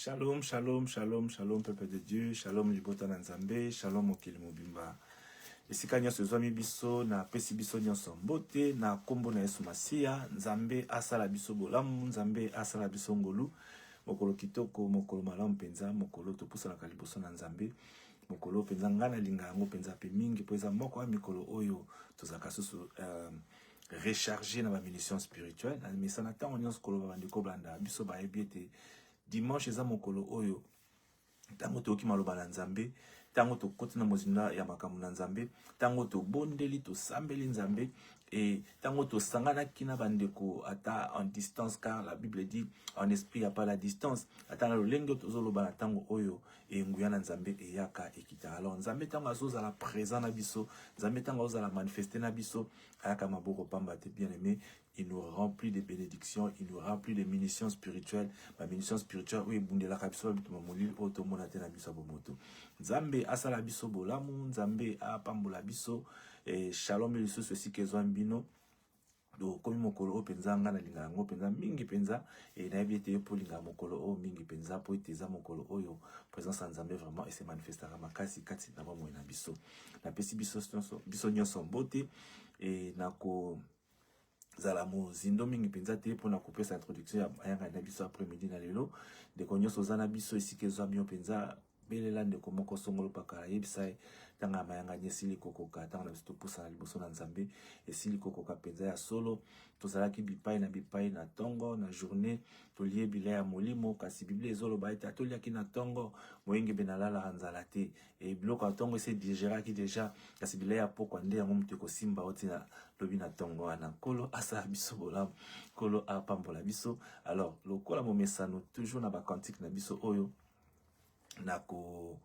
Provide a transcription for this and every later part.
Shalom, shalom, shalom, shalom, peuple de Dieu, shalom, libota na Nzambe, shalom, mokili mobimba. Esika nyonso ezwami biso na pesi biso nyonso mbote na kombo na Yesu Masiya, Nzambe asala biso bolamu, Nzambe asala biso ngolu, mokolo kitoko, mokolo malamu penza, mokolo topusanaka liboso na Nzambe, mokolo penza ngana linga yango penza pe mingi, po eza moko ya mikolo oyo tozalaka susu recharger na ba munitions spirituelles, na misana tango nyonso koloba bandeko blanda biso bayebi ete dimanche eza mokolo oyo tango toki maloba na Nzambe, tango tokoti na mozinda ya makambo na Nzambe, tango tobondeli tosambeli Nzambe, et tango tosangana kina bandeko ata en distance, car la Bible dit en esprit a pas la distance, ata na lolenge tozoloba na tango oyo e nguya na Nzambe e yaka ekita. Alors Nzambe tango azozala présent na biso, Nzambe tango azozala manifester na biso, ayaka maboko pamba te bien-aimé, il nous remplit de bénédictions, il nous remplit de munitions spirituelles. Ma munitions spirituelles, oui, bundela kabiso bituma molili oto monate na biso bomoto. Nzambe asala biso bolamu, Nzambe apambola biso, et shalom lisusu esi kezwa mbino. Do komi mokolo o penza nga na linga yango penza mingi penza, et na yebi ete po linga mokolo o mingi penza po ete eza mokolo oyo présence ya Nzambe vraiment et se manifestera makasi kati na bomoi na biso. Na pesi biso nyonso mbote, et nako zala mozindo mingi penza te pona kopesa introduction ya ayanga na biso après-midi na lelo de konyoso zana biso esike zwa mio penza belela ndeko moko songolo pakala yebisa tanga mayanga nyesili kokoka tanga na biso pusa na liboso na Nzambe esili kokoka penza ya solo tozalaki bipai na tongo na journée tolie bila ya molimo kasi Bible ezoloba ete atoliaki na tongo moyenge benalala nzala te et biloko ya tongo ese digéraki déjà kasi bila ya pokwa nde yango mutu kosimba otina lobi na tongo wana kolo asala biso bolamu kolo apambola biso. Alors lokola momesano toujours na ba cantique na biso oyo na ko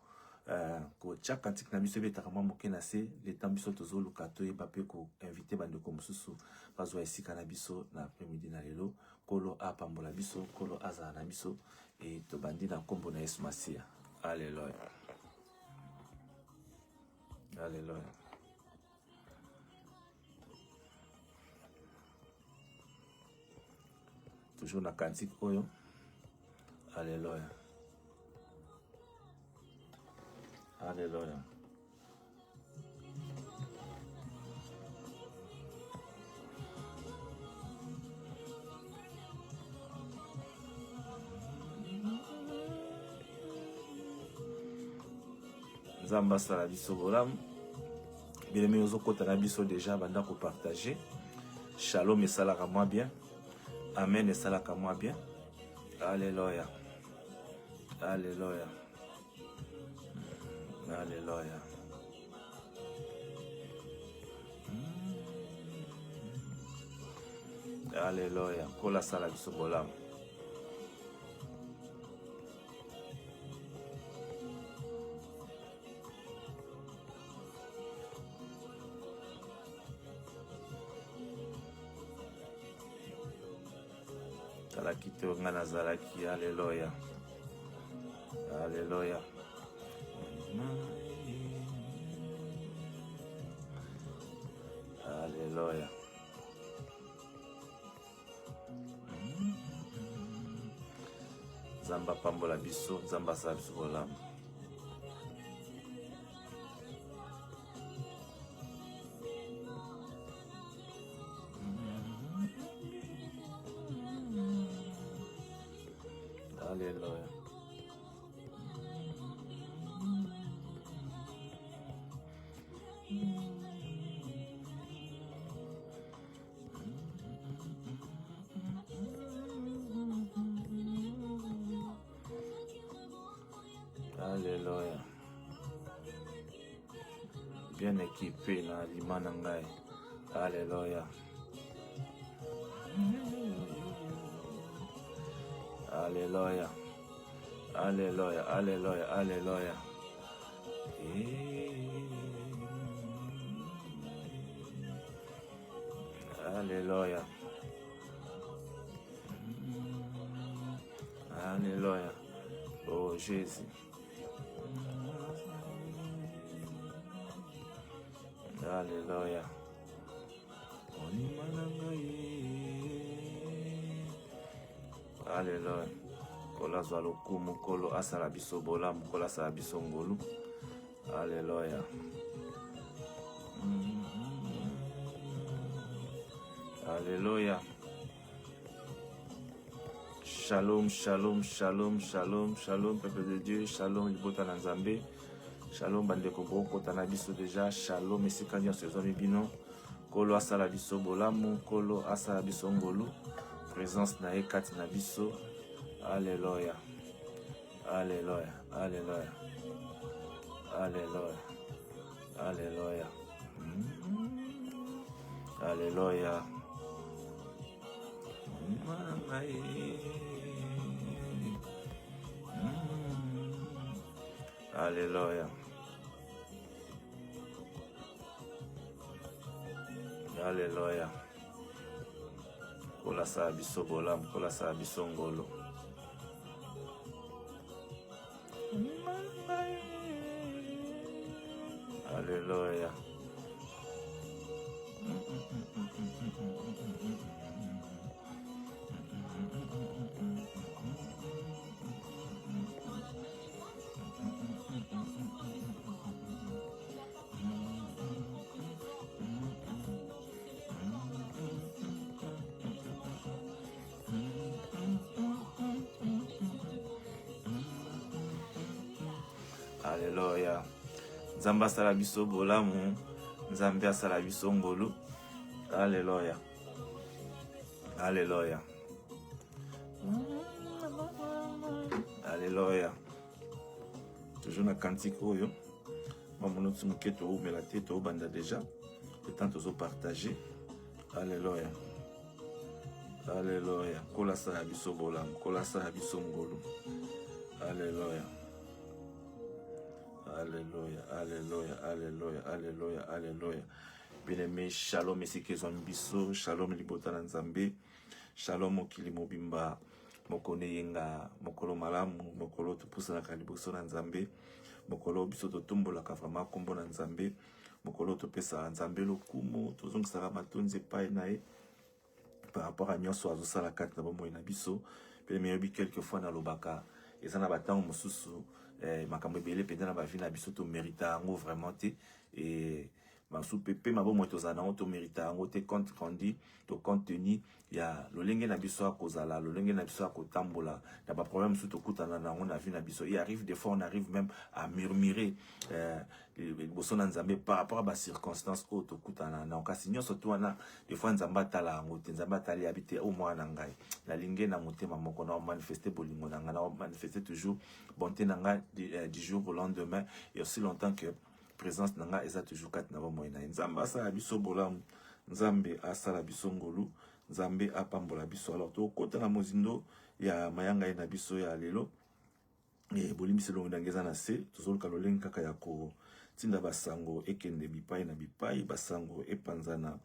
chaque cantique na biso betaka mwa moke na se le temps biso tozoluka toyeba pe ko inviter bandeko mosusu bazwa esika na biso na après-midi na lelo kolo apambola biso kolo azala na biso et tobandi na kombo na Yesu Masiya. Alléluia, alléluia. Toujours na cantique oyo. Alléluia, alléluia. Nzambe asala biso bolamu. Bien-aimé ozokota na biso déjà banda ko partager. Shalom esalaka moi bien. Amen esalaka moi bien. Alléluia, alléluia, alléluia. Alléluia. Kola sala biso bolamu. Talaki te nga nazalaki. Alléluia, alléluia. Alléluia. Nzambe apambola biso, Nzambe asala biso bolamu. Alléluia. Alléluia. Bien équipé na limana ngai. Alléluia. Alléluia. Alléluia. Alléluia. Alléluia. Alléluia. Alléluia. Oh Jésus. Alléluia. Alléluia. Kola Zwalokumu, Kolo Asalabiso Bolam, Kola Salabiso Ngolu. Alléluia. Alléluia. Shalom, shalom, shalom, shalom, shalom, peuple de Dieu, shalom, Libota Nanzambe, shalom, Bandeko Boko Tanabiso déjà, shalom, Messikanyo Sezoni Bino, Kolo Asalabiso Bolamu, Kolo Asalabiso Ngolu, présence na Ekat Nabiso, Alléluia, Alléluia, Alléluia, Alléluia, Alléluia, Alléluia. Alléluia. Alléluia. Kola sa biso bolam, kola sa biso ngolo. Alléluia. Alléluia. Nzamba sala biso bolamu, Nzambe sala biso ngolu. Alléluia. Alléluia. Alléluia. Toujours na cantique oyo. Mamono tsumuke to umela te to banda déjà. Le temps de partager. Alléluia. Alléluia. Kola sala biso bolamu, kola sala biso ngolu. Alléluia. Alléluia, alléluia, alléluia, alléluia, alléluia. Bien-aimé, shalom, Messikezon biso, shalom, Libota Nzambe, shalom, Mokili Mobimba, Mokone Yenga, Mokolo Malamu, Mokolo Tupusa na Kaliboso Nzambe, Mokolo Biso Totumbo la Kafama Kombo Nzambe, Mokolo Topesa Nzambe Lokumu, Tozong Saramatonze Pai Nae, par rapport à Nyonso Azosa la Kat Nabomo Inabiso, bien-aimé, quelquefois na Lobaka, et ça n'a pas tant Mosusu. Makambo ebele pendant na vie na biso to mérita ngo vraiment te et masu pepe mabo moto za na to mérita ngo te compte rendu to contenu ya lolenge na biso akozala lolenge na biso akotambola na ba problème surtout kutana na ngo na vie na biso il arrive des fois on arrive même à murmurer les bosso na Nzambe par rapport à ba circonstances ko to kutana na kasi nyonso to wana des fois Nzamba tala ngo te Nzamba tali habiter au moins na ngai la lingue na motema moko na manifester bolingo na ngana manifester toujours bonté na ngai du jour au lendemain et aussi longtemps que présence nanga eza toujours kat na moyena Nzamba asala biso bolamu Nzambe asala biso ngolu Nzambe apambola biso alors to kota na mozindo ya mayanga na biso ya lelo et bolimiselo ndangeza na se tozoluka lolenge kaka ya ko tinda basango ekende bipai na bipai basango epanzana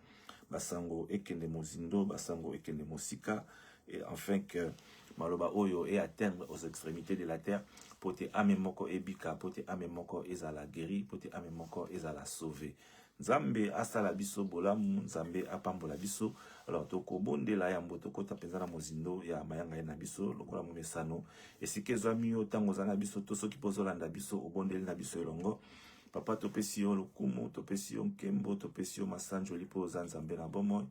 basango ekende mozindo basango ekende mosika et enfin que maloba oyo et atteindre aux extrémités de la terre pour te ame moko ebika pour te ame moko ezala guéri pour te ame moko ezala sauver Nzambe asala biso bolamu Nzambe apambola biso alors toko bondela ya mboto kota penza na mozindo ya mayanga na biso lokola momesano esikezo miyo tango zana biso to soki pozolanda biso obondeli na biso elongo papa topesi yo lokumu topesi yo nkembo topesi yo masanjo lipo za Nzambe na bomo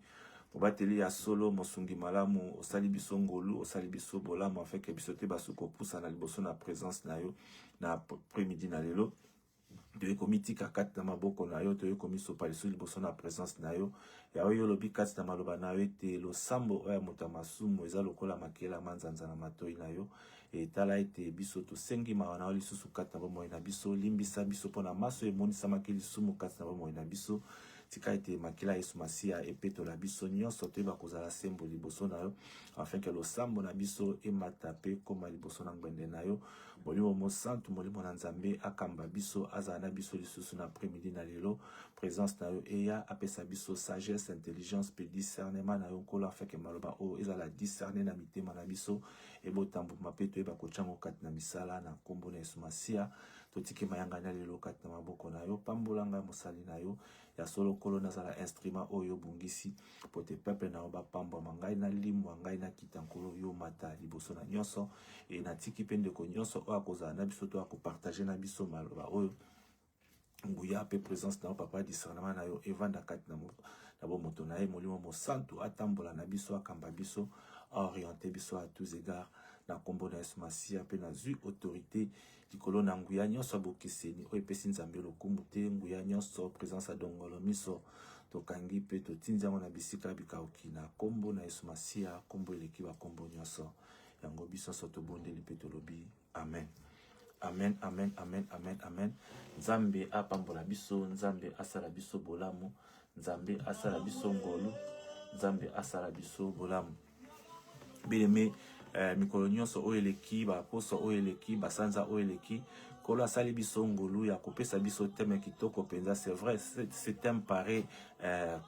Mobateli ya solo mosungi malamu osali biso ngolu osali biso bolamu afin que biso te basuko poussa na liboso na présence na yo na après-midi na lelo de komiti kakati na maboko na yo to komiso paliso liboso na présence na yo ya oyo lobi kati na maloba na yo te lo sambo oya moto masumu eza lokola makela manzanza na matoi na yo et tala ete biso to sengi mawana o lisusu kati na bomoi na biso limbisa biso pona maso emonisa makeli sumu kati na bomoi na biso tika ete makila Yesu Masia epeto la biso nyonso te bakozala sembo liboso na yo afin que lo sambo na biso emata pe koma liboso na ngwende na yo molimo mo santu molimo na Nzambe akamba biso azala na biso lisusu na après-midi na lelo présence na yo eya apesa biso sagesse intelligence pe discernement na yo nkolo afin que maloba o ezala discerner na mitema na biso ebotambo mapeto eba kochango kati na misala na kombo na Yesu Masia totiki mayanga na lelo kati na maboko na yo pambolanga mosali na yo ya solo kolo nazala instrument oyo bungisi pote peuple na oba pambo mangai na limwa ngai na kitankolo yo mata liboso na nyonso e na tiki pende ko nyonso o akoza na biso to akopartager na biso maloba oyo nguya pe présence na papa discernement na yo evanda kati na bo moto na ye molimo mo santo atambola na biso akamba biso orienter biso à tous égards na kombo na Yesu Masia pe na zui autorité likolo na nguya nyonso abokiseni oyo epesi nzambe lokumu te nguya nyonso présence adongolo miso tokangi pe totindi yango na bisika bikauki na kombo na Yesu Masia kombo eleki bakombo nyonso yango biso nyonso tobondeli pe tolobi amen. Amen, amen, amen, amen, amen. Nzambe apambola biso, Nzambe asala biso bolamu, Nzambe asala biso ngolu, Nzambe asala biso bolamu. Bien-aimé, mikolo nyonso oyo eleki, baposo oyo eleki, basanza oyo eleki, kolo asali biso ngolu ya kopesa biso teme kitoko penza, c'est vrai, c'est thème pareil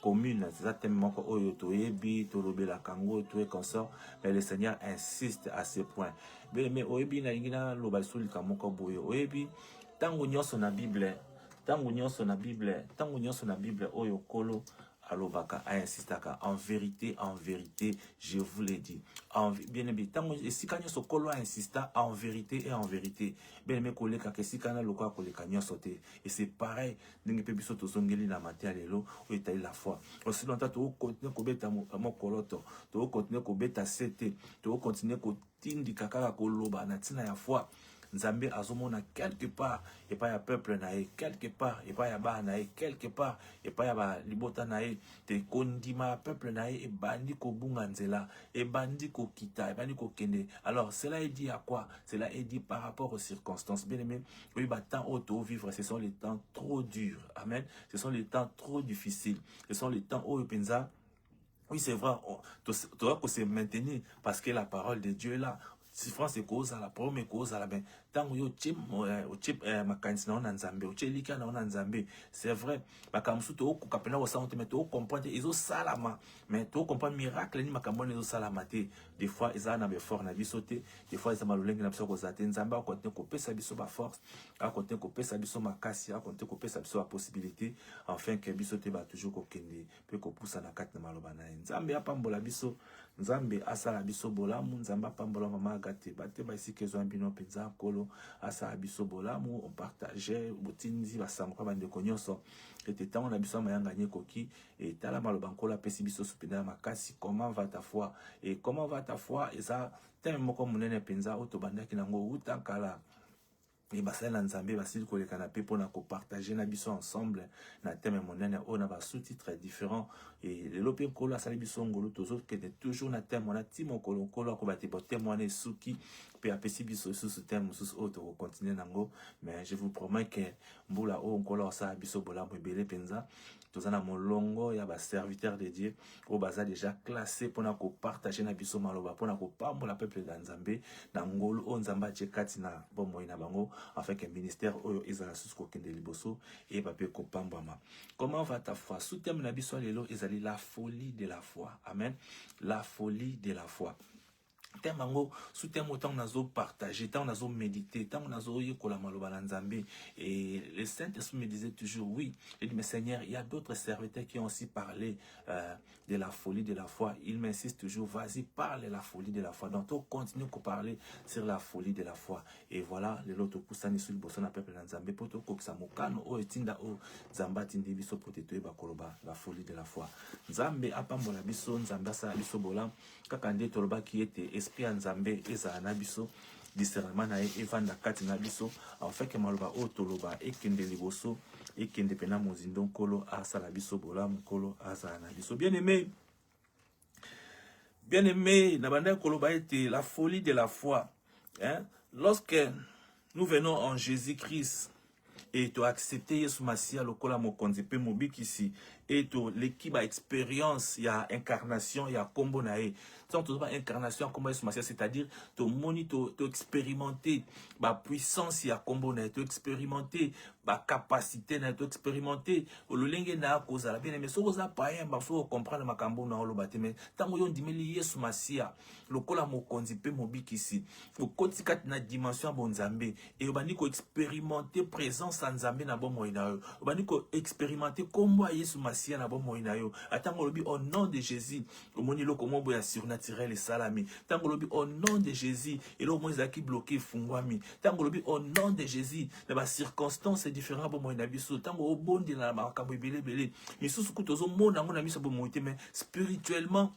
commune, c'est ça thème moko oyo toyebi, tolobela kango, tout est consort, mais le Seigneur insiste à ce point. Bien-aimé, oyebi na ingina loba sulika moko boyo, oyebi tango nyonso na Bible, tango nyonso na Bible oyo kolo alobaka insistaka en vérité, je vous l'ai dit. Bien aimé, tango esika nyonso kolo insista en vérité et en vérité. Bien aimé koleka ke esika na lokwa koleka nyonso te. Et c'est pareil, ndenge pe biso tozongeli na matia lelo o etali la foi. Aussi longtemps to continuer ko beta mokoloto, to continuer ko beta sete, to continuer ko tindika kaka koloba na tina ya foi. Nzambe azomona quelque part et pas ya peuple nae quelque part et pas ya ba nae quelque part et pas ya ba libota nae te kondima peuple nae et bandi ko bunga nzela et bandi ko kita et bandi ko kende. Alors cela est dit à quoi? Cela est dit par rapport aux circonstances. Bien aimé, oui bah temps auto vivre, ce sont les temps trop durs. Amen. Ce sont les temps trop difficiles. Ce sont les temps où pensa. Oui, c'est vrai, tu dois se maintenir parce que la parole de Dieu est là. Si France est cause à la première cause à la ben tant yo chip makanisi na nzambe o chelika na nzambe c'est vrai makamsu to ko kapena wa santé mais to comprendre izo salama mais to comprendre miracle ni makambo ne zo salama te des fois ils na be fort na bisoté des fois ils malolenge na biso ko zate nzambe a continuer ko pesa biso ba force a continuer ko pesa biso makasi a continuer ko pesa biso la possibilité enfin que bisoté ba toujours ko kende pe ko poussa na kat na maloba na nzambe apambola biso Nzambe asala biso bolamu nzamba pambola mama gate bate ba isike zo ambino penza kolo asala biso bolamu on partageait botindi basango pa bande konyonso et tant on a biso mayanga nyekoki et tala maloba nkola pesi biso supenda makasi comment va ta foi et comment va ta foi et ça tellement moko munene penza otobandaki nango utankala et basala nzambe basili koleka na pe pona ko partager na biso ensemble na thème monene on a ba sous-titres différents et le lope kolo asali biso ngolo tozo que toujours na thème on a timo kolo kolo ko bate témoigner suki pe apesi biso sous thème sous autre continuer nango mais je vous promets que mbula o kolo asala biso bola mbele penza tozana molongo ya ba serviteur de Dieu au baza déjà classé pona ko partager na biso maloba pona ko pambola peuple de nzambe na ngolo o nzamba tshekati na bombo ina bango afin que ministère oyo ezala susko kende liboso et ba pe ko pambama. Comment va ta foi? Sous-thème na biso lelo ezali la folie de la foi. Amen. La folie de la foi. Temango sous thème autant nazo partager tant nazo méditer tant nazo yekola maloba na nzambe et le Saint-Esprit me disait toujours oui il dit mais Seigneur il y a d'autres serviteurs qui ont aussi parlé de la folie de la foi il m'insiste toujours vas-y parle la folie de la foi donc on continue à parler sur la folie de la foi et voilà le loto kusani sur le bosso na peuple na nzambe poto kokisa mokano o etinda o nzamba tindi biso poteto eba koloba la folie de la foi nzambe apambola biso nzamba sa biso bola kaka nde toloba ki ete esprit ya nzambe ezala na biso discernement na ye evanda kati na biso afin que maloba oyo toloba ekende liboso ekende pena mozindo nkolo asala biso bolamu nkolo azala na biso bien aimé na banda koloba ete la folie de la foi hein? Lorsque nous venons en Jésus-Christ et tu as accepté Yesu Masia lokola mokonzi pe mobikisi et to l'équipe a expérience, il y a incarnation, il y a combo nae. Donc tu as incarnation comme c'est-à-dire to moni to expérimenter ba puissance, il y a combo nae, to expérimenter ba capacité nae, to expérimenter le lenge na cause la bien mais so oza païen ba faut comprendre makambo na lo bateme. Tango yo ndimeli Yesu Masia, lokola mokonzi pe mobikisi. Au kotika na dimension bonzambe et obani ko expérimenter présence en Nzambe na bon moina yo. Obani ko expérimenter kombo Yesu Masia na bon moina yo. Atango lobi au nom de Jésus, omoni lo komo boya surnaturel et salami. Tango lobi au nom de Jésus, et lo moza ki bloqué fungwami. Tango lobi au nom de Jésus, na ba circonstances différentes bon moina biso. Tango obondi na makambo belé belé. Misusu kutozo mona ngona miso bon moité mais spirituellement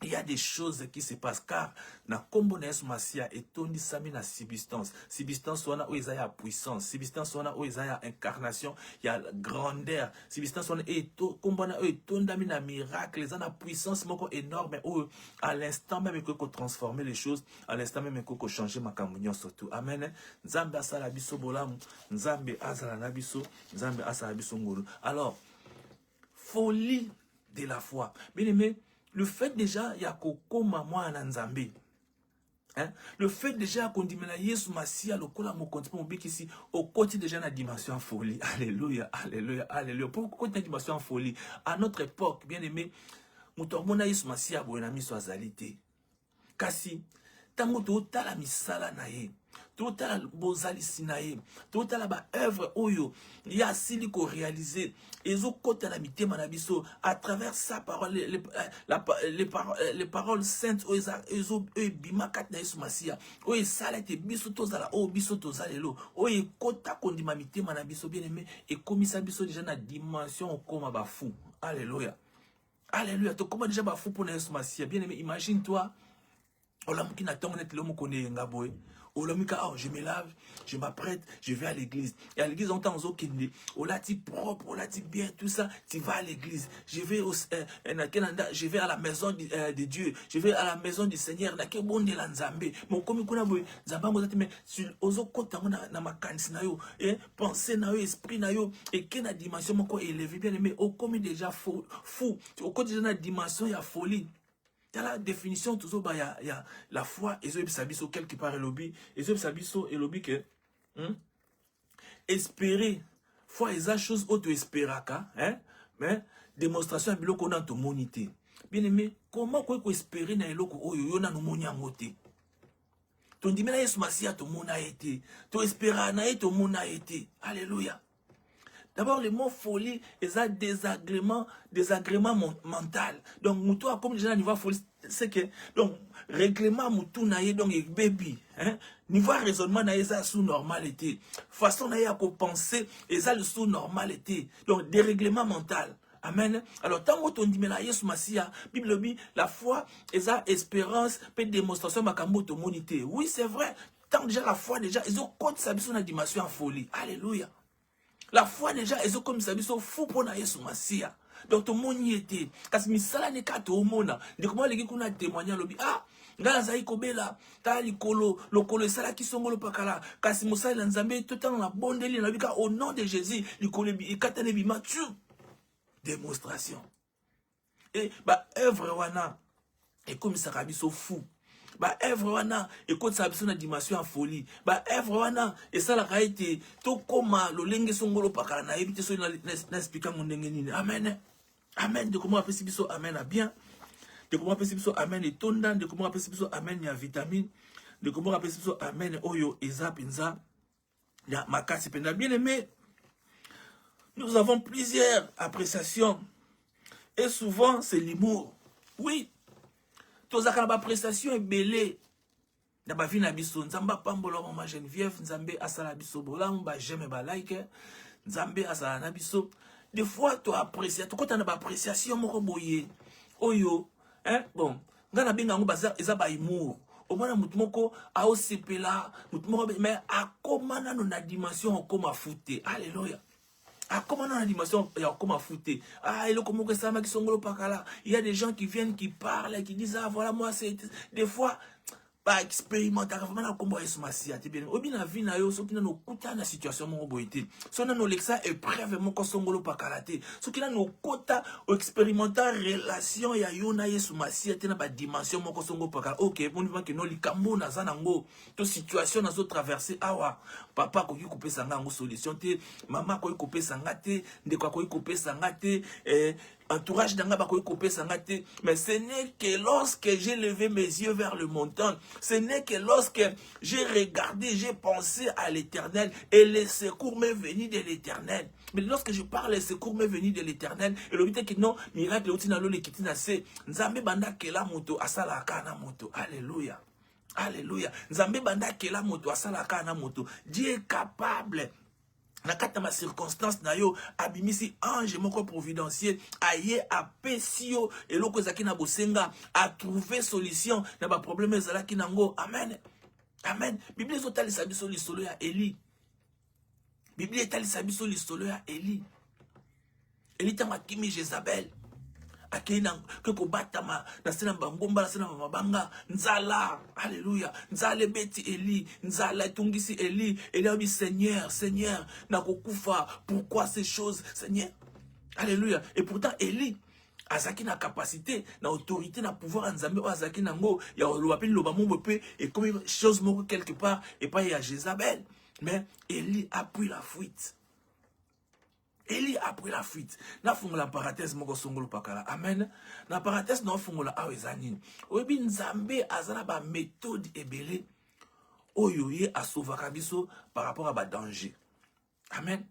il y a des choses qui se passent car na kombo na Yesu Masia etondi sami na substance. Substance wana o ezaya puissance. Substance wana o ezaya incarnation, il y a grandeur. Substance wana eto kombo na etondami na miracle, ezana puissance moko énorme ou à l'instant même que transformer les choses, à l'instant même que changer makambo surtout. Amen. Nzambe asala biso bolamu, Nzambe azala na biso, Nzambe asala biso ngolu. Alors, folie de la foi. Bien aimé, le fait déjà, il y a kokoma mwana nzambe. Hein? Le fait déjà qu'on dit mais Yesu Masia le kola mo konti mo bikisi au côté déjà na dimension folie. Alléluia, alléluia, alléluia. Pourquoi côté na dimension folie? À notre époque, bien aimé, mutomona Yesu Masia boyena miso azalité. Kasi tango to tala misala na ye. Total bozali sinaye, total ba œuvre oyo ya sili ko réaliser ezo kota na mitema na biso à travers sa parole les paroles saintes ezo bimakat na Yesu Masia oyo sala te biso tozala o biso tozalelo oyo kota kondima mitema na biso bien aimé et komisa biso déjà na dimension koma ba fou. Alléluia. Alléluia. To comment déjà ba fou pour na Yesu Masia bien aimé, imagine toi olamuki na tongo net lomo kone ngaboy. Oh, je me lave, je m'apprête, je vais à l'église. Et à l'église, on entend aux kende. On l'a dit propre, on l'a dit bien, tout ça. Tu vas à l'église. Je vais je vais à la maison de Dieu. Je vais à la maison du Seigneur. Na ke bonde la nzambe. Mon komi kuna boy, nzamba mo mais sur ozo kota na makanisi na yo, et penser na yo, esprit na yo, et que na dimension moko élevé bien aimé, au komi déjà fou, au komi déjà na dimension ya folie. Dans la définition, toujours, il y a la foi, et ça quelque part, et lobby, et ça et lobby que, espérer, foi, et ça chose auto-espéraka, hein, mais, démonstration, et qu'on a ton monité. Bien aimé, comment quoi espérer na eloko oyo yo na no monia ngote? Ton dit, mais là, Yesu Masia, ton mon a été, ton espéra na ton mon a été. Alléluia. D'abord, le mot folie est un désagrément mental. Donc, moutou a comme déjà niveau folie, c'est que, donc, règlement moutou naïe, donc, baby, hein, niveau raisonnement naïe, ça sous normalité. Façon naïe à penser, et ça le sous normalité. Donc, dérèglement mental. Amen. Alors, tant qu'on dit, mais là, Yesu Masia, Bible dit, la foi, et ça, espérance, peut démonstration, makamoto, monité. Oui, c'est vrai. Tant déjà la foi, déjà, ils ont compte sa sur la dimension en folie. Alléluia. La foi déjà, ils ont comme ça, ils sont fous pour Yesu Masia. Donc, tout le monde y était. Parce que misala n'est qu'à tout le monde. De comment les gens qui ont témoigné, ils ah, ngala zaï kobela, ta likolo, lokolo sala qui sont le pakala. Kasi Moussa Lanzambe, tout le temps la bonne délire, au nom de Jésus, likolo bi, katane bi matu. Démonstration. Et, bah, œuvre wana, et comme ça, ils sont fous. Bah œuvre wana écoute ça na dimension en folie bah œuvre wana et ça la été to koma lo lenge songolo pakala na ebite so na expliquer mon ndenge nini amen amen de comment apprécier biso amen a bien de comment apprécier biso amen et tondan de comment apprécier biso amen ya vitamine de comment apprécier biso amen oyo eza pinza ya makasi penda bien aimé. Nous avons plusieurs appréciations et souvent c'est l'humour. Oui. Tozaka ba prestation ebele na ba vie na biso nzamba pambola mama Geneviève nzambe asala biso bolam ba j'aime ba like nzambe asala na biso des fois to apprécier to kota na ba appréciation moko boye oyo hein bon ngana binga ngo baza eza ba humour au moins mutu moko a osepela mutu moko mais akomana no na dimension okoma fute. Alléluia. Ah, comment on a la dimension, comment fouter? Ah, il y a des gens qui viennent, qui parlent, qui disent, ah, voilà, moi, c'est. Des fois, pas expérimenter vraiment na kombo Yesu Masia te bien obi na vie na yo soki na okuta na situation moko boité so na no lexa épreuve moko songolo pakalate soki na no kota o expérimenter relation ya yo na Yesu Masia te na ba dimension moko songo pakala OK bon vivant que no likambo na za nango to situation na zo traverser awa papa ko ki kopesa nga ngo solution te mama ko ki kopesa nga te ndeko ko ki kopesa nga te entourage d'anga ba ko kopesa nga te mais ce n'est que lorsque j'ai levé mes yeux vers le montant, ce n'est que lorsque j'ai regardé, j'ai pensé à l'Éternel et le secours m'est venu de l'Éternel. Mais lorsque je parle, le secours m'est venu de l'Éternel et le but que non, miracle utina lo le kitina se nzambe banda kela moto asala kana moto. Alléluia. Alléluia. Nzambe banda kela moto asala kana moto. Dieu est capable. Na kata ma circonstance na yo abimisi ange moko providentiel aye apesio eloko ezaki na bosenga a trouver solution na ba problème ezalaki nango. Amen. Amen. Bible ezotalisa biso lisolo ya Eli. Bible etalisa biso lisolo ya Eli. Eli tama kimi Jezabel. Akina ke ko batama na sena bangomba na sena mabanga nzala. Alléluia. Nzale beti Eli, nzala tungisi Eli. Eli a dit Seigneur, Seigneur, na kokufa, pourquoi ces choses, Seigneur? Alléluia. Et pourtant Eli azaki na capacité, na autorité, na pouvoir nzambe azaki nango ya lo appelle lo bamombo pe et comme chose moko quelque part et pas ya Jézabel. Mais Eli a pris la fuite. Eli a pris la fuite. Na fungola parenthèse moko songolo pakala. Amen. Na parenthèse na fungola awezani. Oyebi nzambe azala ba méthode ebele oyo ye asovaka biso par rapport à ba danger. Amen.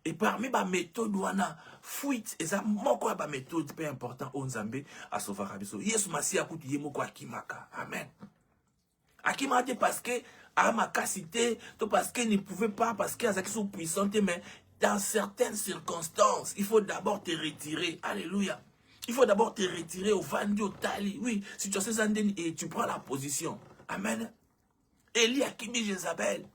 Et parmi ba méthode wana fuite eza moko ba méthode peu important o nzambe asovaka biso. Yesu Masia kutu ye moko akimaka. Amen. Akimaka parce que a ma capacité, to parce qu'il ne pouvait pas parce qu'il a sont puissante mais dans certaines circonstances, il faut d'abord te retirer. Alléluia. Il faut d'abord te retirer au Vandi, au Tali. Oui, si tu as ces antennes et tu prends la position. Amen. Eli a kimi Jézabel.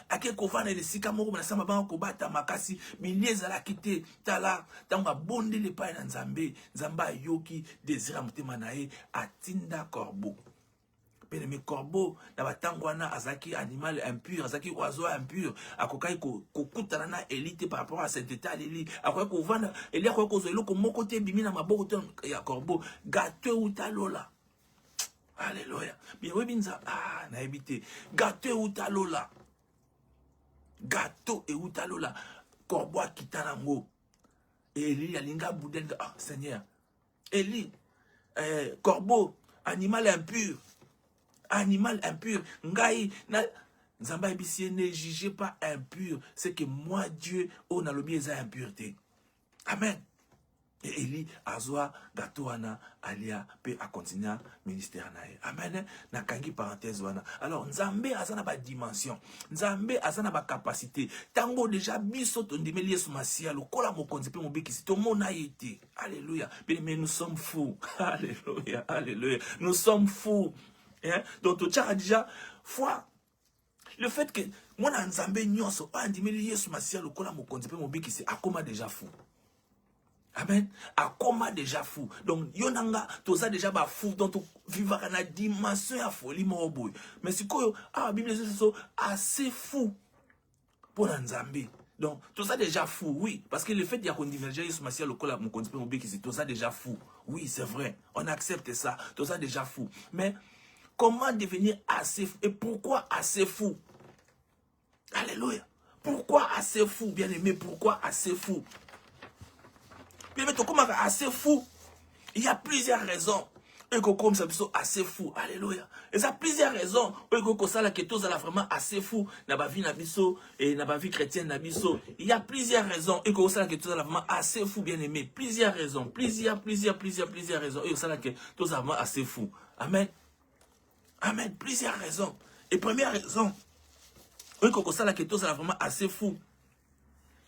Ake kovana de sikamoko na sama bango kobata makasi milieza la kite tala tanga bonde le pa na nzambe nzamba yoki désira mutema nae atinda corbeau. Pene mi corbeau na batangwana azaki animal impur azaki oiseau impur akokai kokutana na élite par rapport à cet état Eli akokai kovana Eli akokai kozelo ko moko te bimi na maboko te ya corbeau gâteau utalola. Alléluia. Bien oui binza na ebité gâteau utalola. Gâteau et utalola corbeau kitana ngo Eli alinga boudel Seigneur Eli corbeau animal impur. Animal impur. Ngai na Nzamba ebisi ne jugez pas impur. C'est que moi Dieu on a le bien à impureté. Amen. Et Eli azwa gatoana alia pe a continuer ministère nae. Amen. Na kangi parenthèse wana. Alors Nzambe azana ba dimension. Nzambe azana ba capacité. Tango déjà biso tondimeli Yesu Masia lokola mokonzi pe mobikisi to mona yete. Alléluia. Mais nous sommes fous. Alléluia. Alléluia. Nous sommes fous. Hein? Donc tu as déjà foi. Le fait que moi na Nzambe nyonso andimeli Yesu Masia lokola mokonzi pe mobikisi akoma déjà fou. Amen. Akoma déjà fou. Donc yonanga toza déjà ba fou donc tu vivra na dimension ya folie mo boy. Mais sikoyo Bible c'est assez fou pour Nzambe. Donc toza déjà fou, oui, parce que le fait d'y avoir divergé Yesu Masia lokola mokonzi pe mobikisi toza déjà fou. Oui, c'est vrai. On accepte ça. Toza déjà fou. Mais comment devenir assez fou? Et pourquoi assez fou? Alléluia. Pourquoi assez fou, bien aimé? Pourquoi assez fou? Bien aimé, comment assez fou? Il y a plusieurs raisons. Et comme ça, assez fou. Alléluia. Et ça, plusieurs raisons. Et que ça, que tous là vraiment assez fou. N'a pas vie nabiso et n'a pas vie chrétienne nabiso. Il y a plusieurs raisons. Et que ça, que tous là vraiment assez fou, bien aimé. Plusieurs raisons. Plusieurs raisons. Et que ça, que tous là vraiment assez fou. Amen. Amen. Plusieurs raisons. Et première raison, oui, que ça, la question, c'est vraiment assez fou.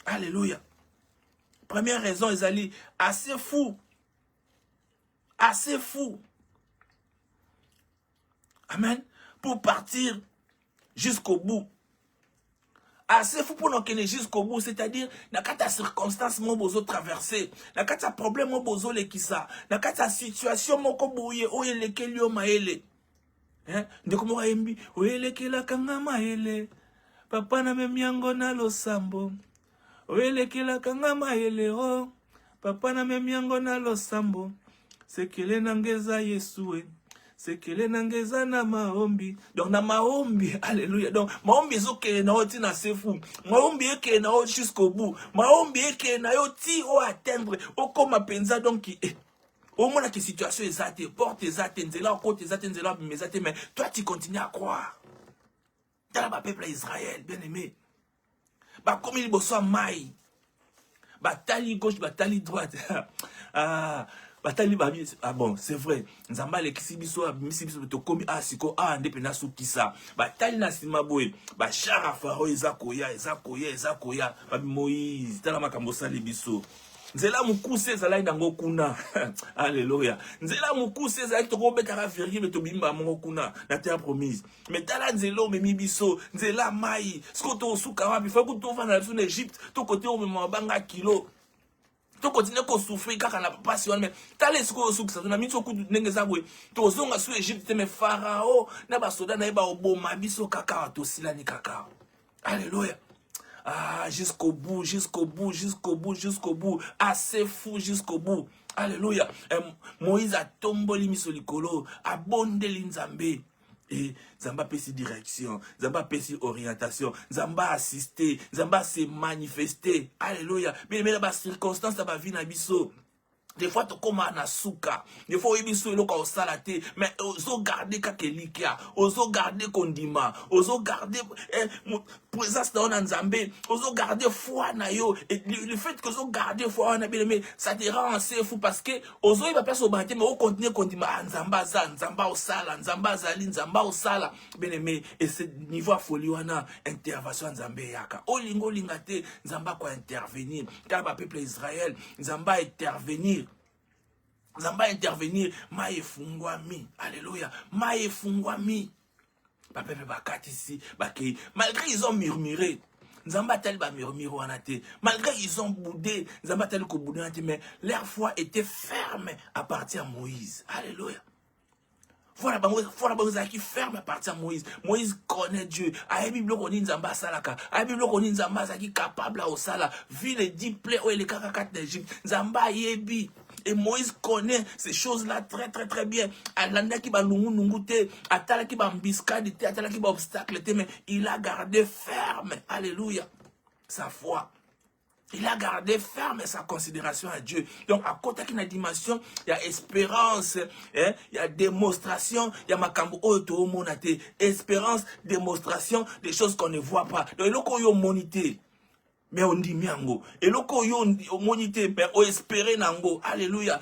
Alléluia. Première raison, ils allaient assez fou. Assez fou. Amen. Pour partir jusqu'au bout. Assez fou pour nous connaître jusqu'au bout. C'est-à-dire, dans ta circonstance, mon bozo traversé. Dans ta problème, mon bozo le kissa. Dans ta situation, mon kobouye, oye lequel yo maele. ndeko moko ayembi oyelekelaka nga mayele papa na memi yango na losambo oyelekelaka nga mayele o papa na memi yango na losambo sekele nanga eza Yesu sekele nanga eza na maombi. Donc na maombi, alléluia. Donc maombi ezokele na oti na sefu, maombi ekele na oti jusqu'au bout, maombi ekele na oti o atteindre o koma penza. Donc au moins la situation est zate, porte zate, nzela côté zate, nzela mezate, mais toi tu continues à croire. Dans le peuple Israël, bien aimé, bah comme il bosse maï, bataille gauche, bataille droite. Batali babi, ah bon, c'est vrai. Nzamba le kisibiso, misibiso to komi asiko ndepena sukisa. Batali na simabwe, ba chara faro ezakoya, babi Moïse, tala makambo sali biso. Nzela mukuse zala ndango kuna. Alléluia. Nzela mukuse zala to kobeta verri me to bimba mongo kuna na terre promise. Mais tala nzelo me mibiso, nzela mai, skoto suka wapi, faut que to va na en Égypte, to côté o me mabanga kilo. To continue ko souffrir kaka na passion mais tale siko sukisa na mitso ku ndenge zabwe to zonga su Egypte me Pharaon na ba soda na ba oboma biso kaka to silani kaka. Alléluia. Jusqu'au bout, jusqu'au bout, jusqu'au bout, jusqu'au bout. Assez fou jusqu'au bout. Alléluia. Moïse a tombé miso likolo, a bondeli Nzambe. Et Zamba pesi direction, Zamba pesi orientation, Zamba assister, Zamba se manifester. Alléluia. Mais la circonstance de ma vie na biso. Des fois, tu commences à souka. Des fois, tu es au salate. Mais oso garder kakelikia. Oso garder kondima. Oso garder présence dans Nzambe. Oso garder foi na yo. Et le fait que oso garder foi na bien, ça te rend assez fou parce que oso il va pas se battre mais au continuer kondima. Nzamba za, Nzamba osala, Nzamba zali, Nzamba osala. Bien aimé. Et ce niveau à folie wana intervention Nzambe yaka. Olingo lingate Nzamba quoi intervenir. Car le peuple Israël, Nzamba intervenir. Nzamba intervenir, maye fungwami. Alléluia. Maye fungwami. Papa bakati ici, malgré ils ont murmuré. Nzamba tel ba murmure wanate. Malgré ils ont boudé, Nzamba tel ko boudé wanate, mais leur foi était ferme à partir de Moïse. Alléluia. Voilà, qui ferme à partir de Moïse. Moïse connaît Dieu. Aïe Bible koni Nzamba salaka. Aïe Bible koni Nzamba qui capable à osala. Vu les 10 plaies ou les 44 d'Égypte. Nzamba yebi. Et Moïse connaît ces choses-là très très très bien. Alanda qui va nungute, atala qui va mbiscade, atala qui va obstacle, mais il a gardé ferme. Alléluia. Sa foi. Il a gardé ferme sa considération à Dieu. Donc, à côté d'une dimension, il y a espérance, il y a démonstration, il y a makambo oto monate. Espérance, démonstration, des choses qu'on ne voit pas. Donc, il y a monité. Mais on dit miango. Et le ko yo monité, mais on espérer nango. Alléluia.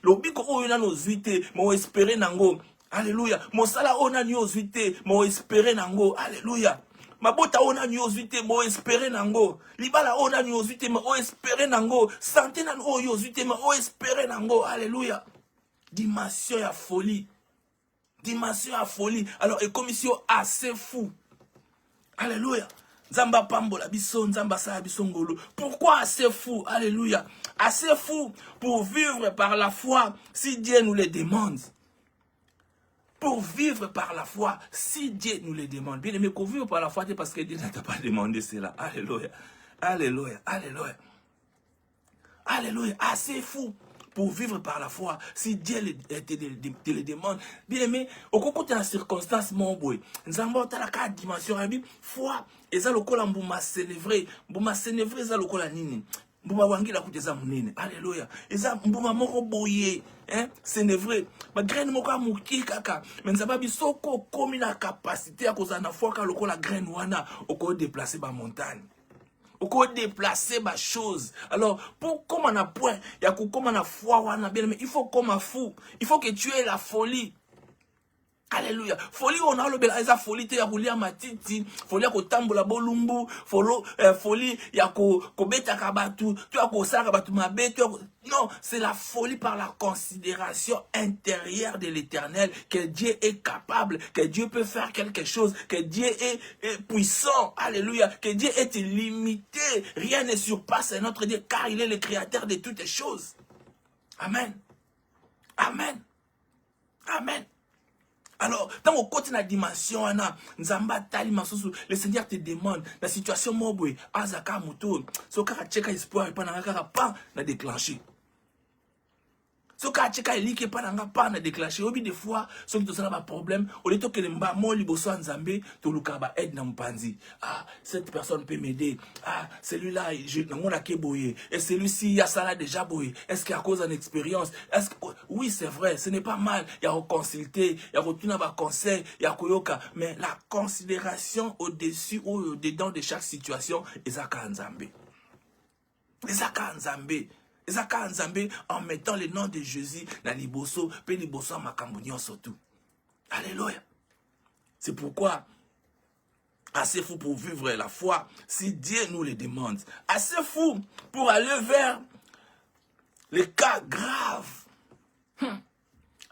Lobi ko yo na nos vite, mais on espérer nango. Alléluia. Mosala on a nos vite, mais on espérer nango. Alléluia. Mabota on a nos vite, mais on espérer nango. Libala on a nos vite, mais on espérer nango. Santé na nos vite, mais on espérer nango. Alléluia. Dimension ya folie. Dimension ya folie. Alors, et commission assez fou. Alléluia. Nzamba pambola biso, Nzamba sa biso ngolo. Pourquoi assez fou? Alléluia. Assez fou pour vivre par la foi si Dieu nous le demande. Pour vivre par la foi si Dieu nous le demande. Bien aimé, qu'on vive par la foi, c'est parce que Dieu ne t'a pas demandé cela. Alléluia. Alléluia. Alléluia. Alléluia. Assez fou pour vivre par la foi, si Dieu te le demande. Bien aimé, au cours de la circonstance, mon boy, nous avons la 4 dimensions. La Bible, foi, et ça le col en bouma célébré. Bouma célébré, ça le col en nini. Bouma wangi la coute des amounines. Alléluia. Et ça, bouma moko boye. Célébré. Ma graine moka mouki kaka. Mais nous avons soko comme la capacité à cause de la foi, car le col la graine wana, au col déplacer ma montagne. Au quoi déplacer ma chose. Alors, pour comme on a point, il y a comme on a foi, on a bien, mais il faut comme un fou. Il faut que tu aies la folie. Alléluia. Folie, on a le bel aisa folie, te ya kulia matiti, folie ya kotambola bolumbu, folie ya kobeta kabatu, tu as kosala kabatu mabe, non, c'est la folie par la considération intérieure de l'Éternel, que Dieu est capable, que Dieu peut faire quelque chose, que Dieu est puissant. Alléluia. Que Dieu est illimité. Rien ne surpasse notre Dieu, car il est le créateur de toutes les choses. Amen. Amen. Amen. Alors, dans le côté de la dimension, le Seigneur te demande, la situation mobile, azaka muto, so kaka cheka espoir et pas na déclenché. So kaka cheka elike pas na déclenché. Obi des fois, so qui te sera pas problème, au lieu que le mba mo liboso nzambe, to lukaba aide na mpanzi. Ah, cette personne peut m'aider. Ah, celui-là, je na mona ke boye. Et celui-ci, il y a ça là déjà boye. Est-ce qu'il y a cause d'une expérience? Est-ce que oui, c'est vrai, ce n'est pas mal. Il y a consulter, il y a retourner à conseil, il y a koyoka, mais la considération au-dessus ou au-dedans de chaque situation, ezaka nzambe. Ezaka nzambe. Ezaka nzambe en mettant le nom de Jésus dans liboso, pe liboso makambo nyonso tout. Alléluia. C'est pourquoi assez fou pour vivre la foi si Dieu nous le demande. Assez fou pour aller vers les cas graves.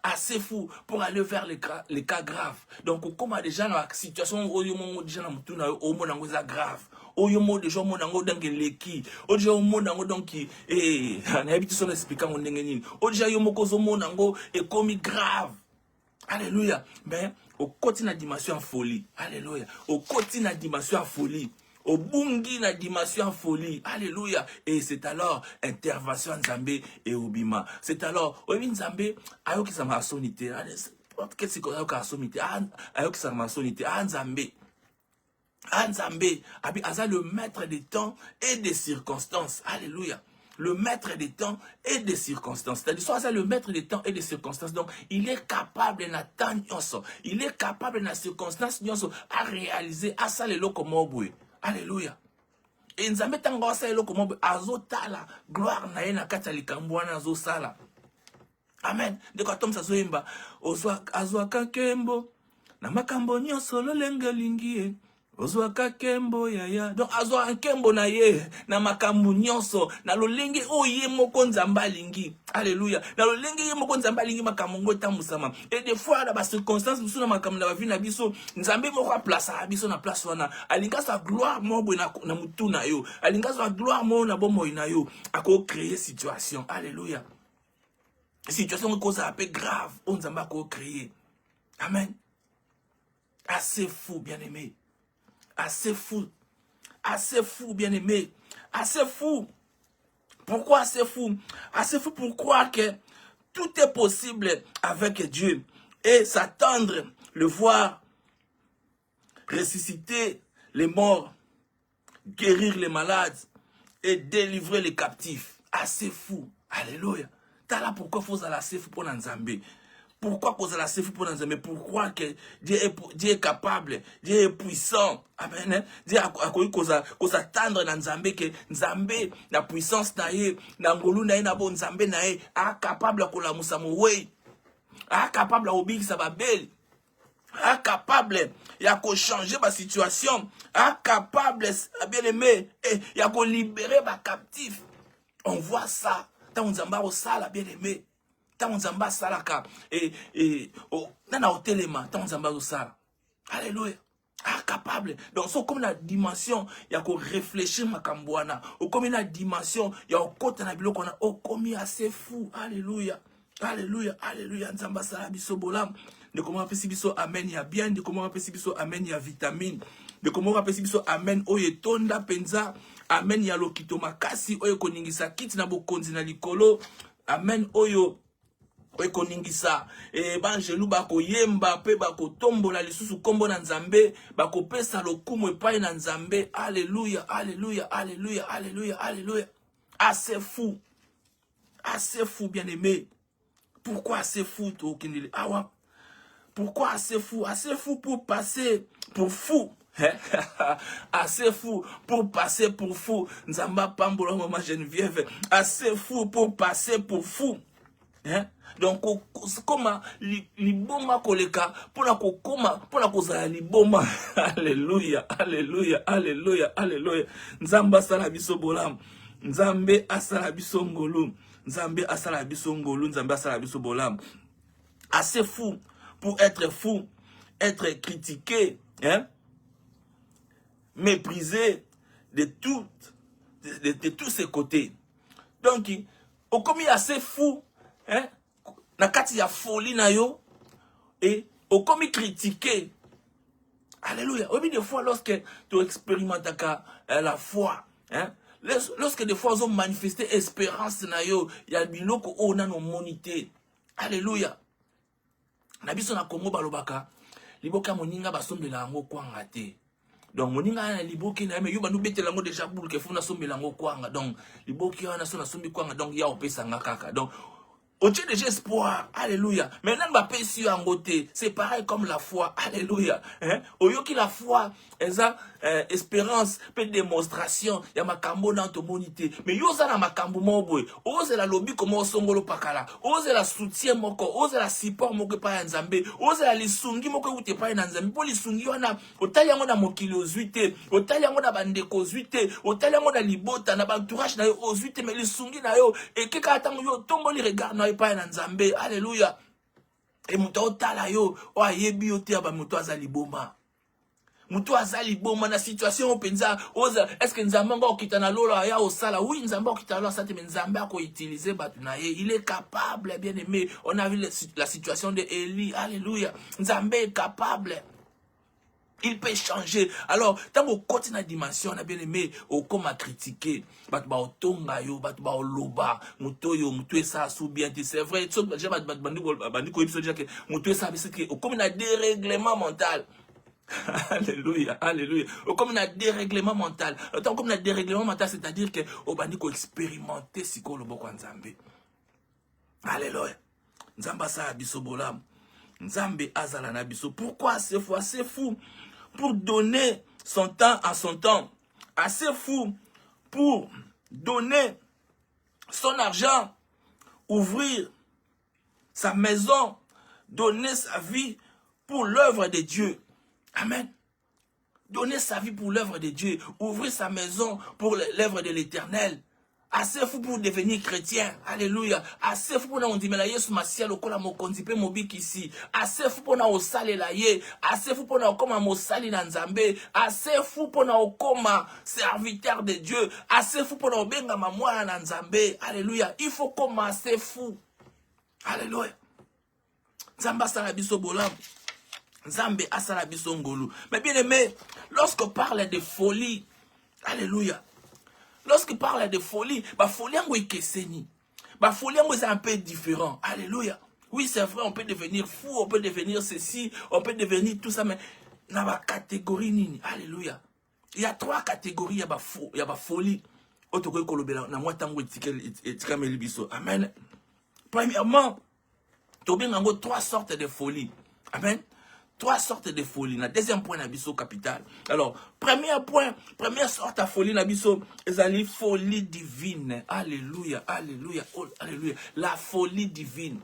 Assez fou pour aller vers les cas graves. Donc, comme déjà dans la situation où déjà dans grave. Oyomo déjà mon nango donc leki oja mo nango donc na habitude son expliquer mon ndengeni oja yomo kozo mo nango et comme grave. Alléluia. Mais au côté na dimension en folie. Alléluia. Au côté na dimension en folie. Au bungi na dimension en folie. Alléluia. Et c'est alors intervention nzambe et obima. C'est alors obi nzambe ayo ki sa masonité. Qu'est-ce que ayo ka sonité? Ayo ki sa masonité. Nzambe. Nzambe, Aza le maître des temps et des circonstances. Alléluia. Le maître des temps et des circonstances. C'est-à-dire, soit le maître des temps et des circonstances. Donc, il est capable d'attendre, il est capable dans les circonstances à réaliser à ça le lokomobwe. Alléluia. Et Nzambe tango ça le lokomobwe azotala gloire na ye na kata likambwana azosala. Amen. De quoi tom sa zoimba ozwa azwa kakembo na makambo nyonso lolenga lingie. Ozwaka kembo yaya. Donc azwa un kembo na ye na makambu nyonso na lolenge oye moko nzamba lingi. Alléluia. Na lolenge ye moko nzamba lingi makambo tamusama. Et des fois dans ba circonstances biso na makambo na vie na biso nzambe moko place biso na place wana. Alinga sa gloire mo bo na mutu na yo. Alinga sa gloire mo na bomo na yo. Ako créer situation. Alléluia. Situation cause un peu grave on nzamba ko créer. Amen. Assez fou bien-aimé. Assez fou, bien-aimé, assez fou. Pourquoi assez fou? Assez fou pour croire que tout est possible avec Dieu et s'attendre, le voir, ressusciter les morts, guérir les malades et délivrer les captifs. Assez fou. Alléluia. T'as là pourquoi faut aller assez fou pour Nzambe. Pourquoi cause la sefu pour nous aimer? Pourquoi que Dieu est capable, Dieu est puissant. Amen. Dieu a cause attendre dans Nzambe que Nzambe la puissance na ye, na ngolu na ye na bon Nzambe na ye a capable ko la musamowe. A capable obéir sa babel. A capable ya ko changer ma situation. A capable bien aimé et ya ko libérer ma captif. On voit ça dans Nzamba au sala bien aimé. Nzamba salaka et nana otelema Nzamba osala. Alléluia. Ah, capable. Donc so comme la dimension il y a qu'on réfléchir makambwana ou comme la dimension il y a au côté na biloko na o comme assez fou. Alléluia. Alléluia. Alléluia. Nzamba sala biso bolam. De comment appeler biso amen il y a bien de comment appeler biso amen il y a vitamine. De comment appeler biso amen oye tonda penza amen ya lokito makasi oyo koningisa kiti na bokonzi na likolo amen oyo koningisa banjelu bako yemba pe bako tombola lisusu kombo na Nzambe bako pesa lokumu epai na Nzambe. Alléluia, alléluia, alléluia, alléluia, alléluia. Assez fou bien-aimé. Pourquoi assez fou to kindile awa? Pourquoi assez fou? Assez fou pour passer pour fou. Assez fou pour passer pour fou. Nzamba pambola maman Geneviève. Assez fou pour passer pour fou. Donc comment liboma koleka pona kokoma pona kozala liboma. Alléluia, alléluia, alléluia, alléluia. Nzamba sala biso bolam. Nzambe asala biso ngolu. Nzambe asala biso ngolu, Nzambe asala biso bolam. Assez fou pour être fou, être critiqué, méprisé de tous ses côtés. Donc au comme il est assez fou, na kati ya folie na yo et Au comme critiquer. Alléluia. Au des fois, lorsque tu expérimentes la foi, hein, lorsque des fois, ils ont manifesté espérance, il y a biloko on a nos monité. Alléluia. Nabiso na Congo balobaka, liboka moninga basombela yango kwanga te. Donc moninga na liboki na me yuba nubete lango déjà boule ke funa sombela yango kwanga. Donc liboki wana so na sombi kwanga donc ya opesa nga kaka. Donc au Dieu déjà espoir, alléluia. Maintenant, c'est pareil comme la foi, alléluia. Hein? Au lieu que la foi, espérance, peu de démonstration, il y a ma cambo dans ton monité. Mais yo za na ma cambo moboy, ose la lobby comme au songolo pakala, ose la soutien moko, ose la support moko pa nzambe, ose la lisungi moko ute pa nzambe. Po lisungi wana, otali yango na mokilo zuite, otali yango na bandeko zuite, otali yango na libota na entourage na yo ozuite, mais lisungi na yo et que katango yo tomboli regard na pas na nzambe, alléluia. Et muto otala yo o ayebi yo te ba muto azali boma, muto azali boma na situation openza oza est-ce que nzambe ngo kitana lolo ya osala, oui nzambe kitana lolo sate, mais nzambe ako utiliser batu na ye, il est capable, bien aimé. On a vu la situation de Élie, alléluia. Nzambe est capable, il peut changer. Alors, tant qu'on continue la dimension, on a bien aimé, au comme à critiquer, bat ba otonga yo, bat ba oloba, muto yo, muto ça sous bien, c'est vrai, tout ça, bandi ko episode que muto ça, c'est que au comme un dérèglement mental. Alléluia, alléluia. Au comme un dérèglement mental. Autant comme un dérèglement mental, c'est-à-dire que au bandi ko expérimenter si ko lobo kwa nzambe. Alléluia. Nzamba sa biso bolam. Nzambe azala na biso. Pourquoi c'est fou, c'est fou? Pour donner son temps à son temps. Assez fou pour donner son argent, ouvrir sa maison, donner sa vie pour l'œuvre de Dieu. Amen. Donner sa vie pour l'œuvre de Dieu, ouvrir sa maison pour l'œuvre de l'Éternel. Assez fou pour devenir chrétien. Alléluia. Assez fou pour nous dire, mais la Yesu masia lokola mo konzipe mobiki ici. Assez fou pour nous osale la ye. Assez fou pour nous koma mo sali na nzambe. Assez fou pour nous koma serviteur de Dieu. Assez fou pour nous benga mamwa na nzambe. Alléluia. Il faut commencer fou. Alléluia. Nzamba sala biso bolam. Nzambe asala biso ngolu. Mais bien aimé, lorsqu'on parle de folie, alléluia. Lorsqu'il parle de folie, la folie est un peu différent. Alléluia. Oui, c'est vrai, on peut devenir fou, on peut devenir ceci, on peut devenir tout ça, mais dans la catégorie nini. Alléluia. Il y a 3 catégories, il y a la folie. Amen. Premièrement, il y a 3 sortes de folie. Amen. 3 sortes de folie. Le deuxième point, nabiso capital. Alors, premier point, première sorte de folie, nabiso, c'est la folie divine. Alléluia, alléluia, oh, alléluia. La folie divine.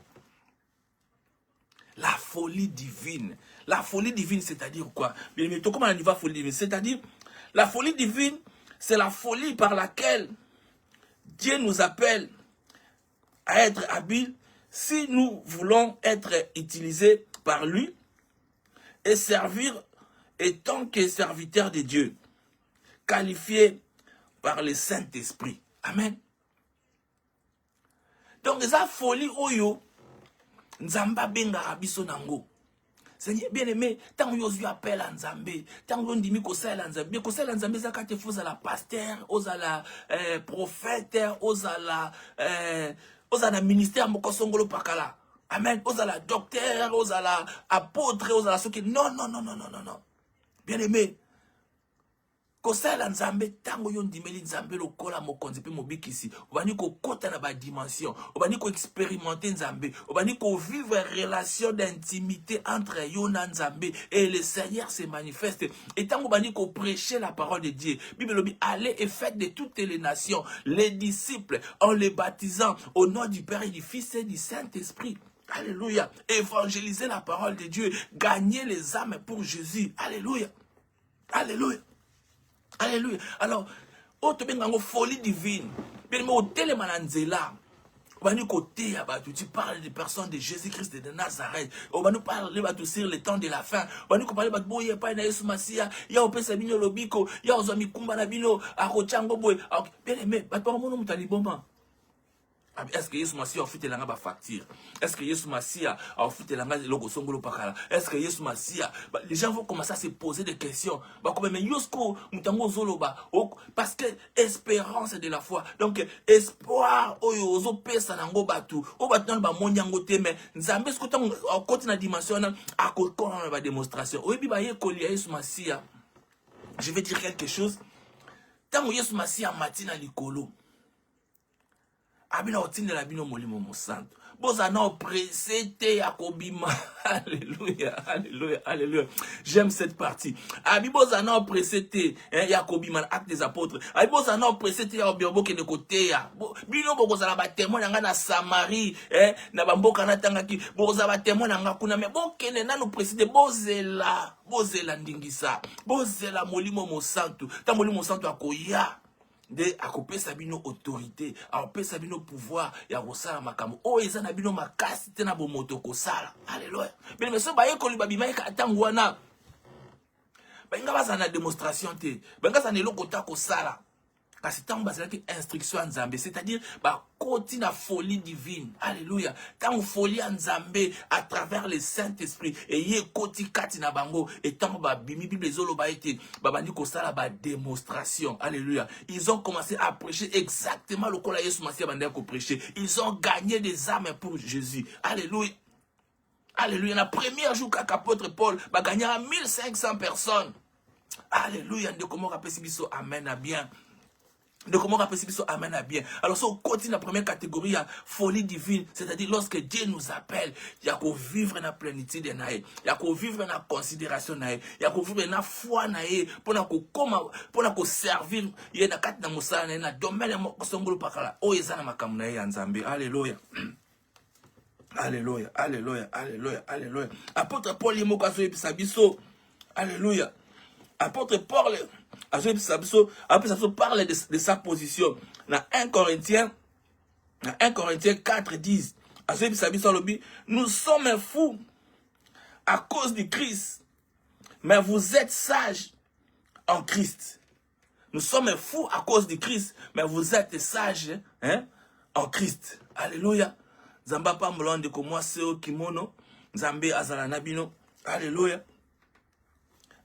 La folie divine. La folie divine, c'est-à-dire quoi? Mais comment on y va folie divine? C'est-à-dire, la folie divine, c'est la folie par laquelle Dieu nous appelle à être habiles si nous voulons être utilisés par lui et servir étant que serviteur de Dieu, qualifié par le Saint-Esprit. Amen. Donc, ça folie oyo, nzamba benga abiso nango. Seigneur bien-aimé, tant que vous appelle à Nzambe, tant que vous dites que c'est à Nzambe, que c'est à Nzambe, ça quand vous à la pasteur, aux à la prophète, aux à la ministère, moko songolo pakala. Amen. Aux à la docteur, aux à la apôtre, aux à la soki. Non, non, non, non, non, non, non. Bien-aimé, kosala nzambe tango yo ndimeli nzambe lokola mokonzi pe mobikisi obani ko kota na ba dimension obani ko expérimenter nzambe obani ko vivre relation d'intimité entre yo na nzambe et le Seigneur se manifeste et tango obani ko prêcher la parole de Dieu. Bible dit allez et faites de toutes les nations les disciples en les baptisant au nom du Père et du Fils et du Saint-Esprit. Alléluia. Évangéliser la parole de Dieu, gagner les âmes pour Jésus. Alléluia. Alléluia. Alléluia. Alors, autre folie divine. Bien, mais au télémananzela, tu parles des personnes de Jésus-Christ de Nazareth. On va nous parler sur le temps de la fin. On va nous parler de Boye, pas de Yesu Masia. Il y a Opesa Bino Lobiko. Il y a Ozami Kumba Nabino. Arochango Boy. Bien aimé, pas de mon taliboma. Est-ce que Yesu Massia a fait la facture? Est-ce que Yesu Massia a fait la logo songolo pakala? Est-ce que Yesu Massia, les gens vont commencer à se poser des questions. Mais Yosko mutango zoloba parce que espérance de la foi. Donc espoir oyo pesa nango batu. O batu na ba monyango te mais nzambe ce côté en côté na dimension na a côté na ba démonstration. Oyebi ba yekoli ya Yesu Massia. Je vais dire quelque chose. Tant Yesu Massia matina likolo. Abina otindela bino molimo mosanto. Boza na presete yakobima. Alléluia, alléluia, alléluia. J'aime cette partie. Abi boza na presete yakobima acte des apôtres. Abi boza na presete yakobioboke de côté ya. Bino boza na ba témoin nga na Samarie, na bamboka na tangaki. Boza ba témoin nga kuna me bokene na no presete bozela. Bozela ndingisa. Bozela molimo mosanto. Ta molimo mosanto akoya. De akopesa bino autorité, akopesa bino pouvoir ya kosala makambo o eza na bino makasi te na bomoto kosala. Alléluia. Mais so baye ko liba bima ka tangu wana. Benga baza na démonstration te. Benga za neloko ta kosala. Kasi tangu baza ki instruction nzambe, c'est-à-dire ba koti na folie divine. Alléluia. Tangu folie nzambe à travers le Saint-Esprit et ye koti kati na bango et tangu ba bimi bible zolo ba été ba bandi kosala ba démonstration. Alléluia. Ils ont commencé à prêcher exactement le kola Yesu Massia bandi ko prêcher. Ils ont gagné des âmes pour Jésus. Alléluia. Alléluia. Na premier jour qu'apôtre Paul ba gagné 1500 personnes. Alléluia. De comment rappeler biso amen à bien. De comment rappeler ça amène à bien. Alors, si on continue la première catégorie, il y a folie divine. C'est-à-dire, lorsque Dieu nous appelle, il y a qu'on vivre dans la plénitude de naïe. Il y a qu'on vivre dans la considération naïe. Il y a qu'on vivre dans la foi naïe. Pour qu'on servir, il y a dans Moussa, il y a dans domaine de Songolo Pakala. Oh, il y a dans ma naïe en Zambie. Alléluia. Alléluia. Alléluia. Alléluia. Alléluia. Apôtre Paul, il y a et Sabiso. Alléluia. Apôtre Paul, parle de sa position. Dans 1 Corinthiens 4 10, nous sommes fous à cause du Christ, mais vous êtes sages en Christ. Nous sommes fous à cause du Christ, mais vous êtes sages en Christ. Alléluia. Zamba pa molande ko moi seo kimono, Nzambe azala nabino. Alléluia.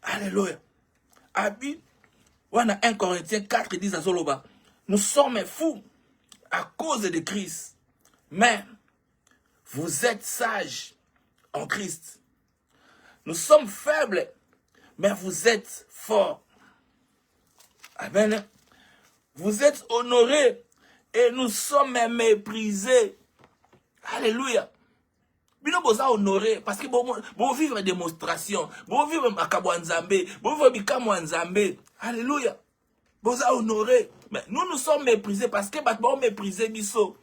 Alléluia. Abi, wana 1 Corinthiens 4 10 à Zoloba. Nous sommes fous à cause de Christ, mais vous êtes sages en Christ. Nous sommes faibles, mais vous êtes forts. Amen. Vous êtes honorés et nous sommes méprisés. Alléluia. Bino boza honoré parce que bon vivre démonstration, bon vivre makabo nzambe, bon vivre bikamo nzambe. Alléluia. Boza honoré, mais nous sommes méprisés parce que bon méprisé biso.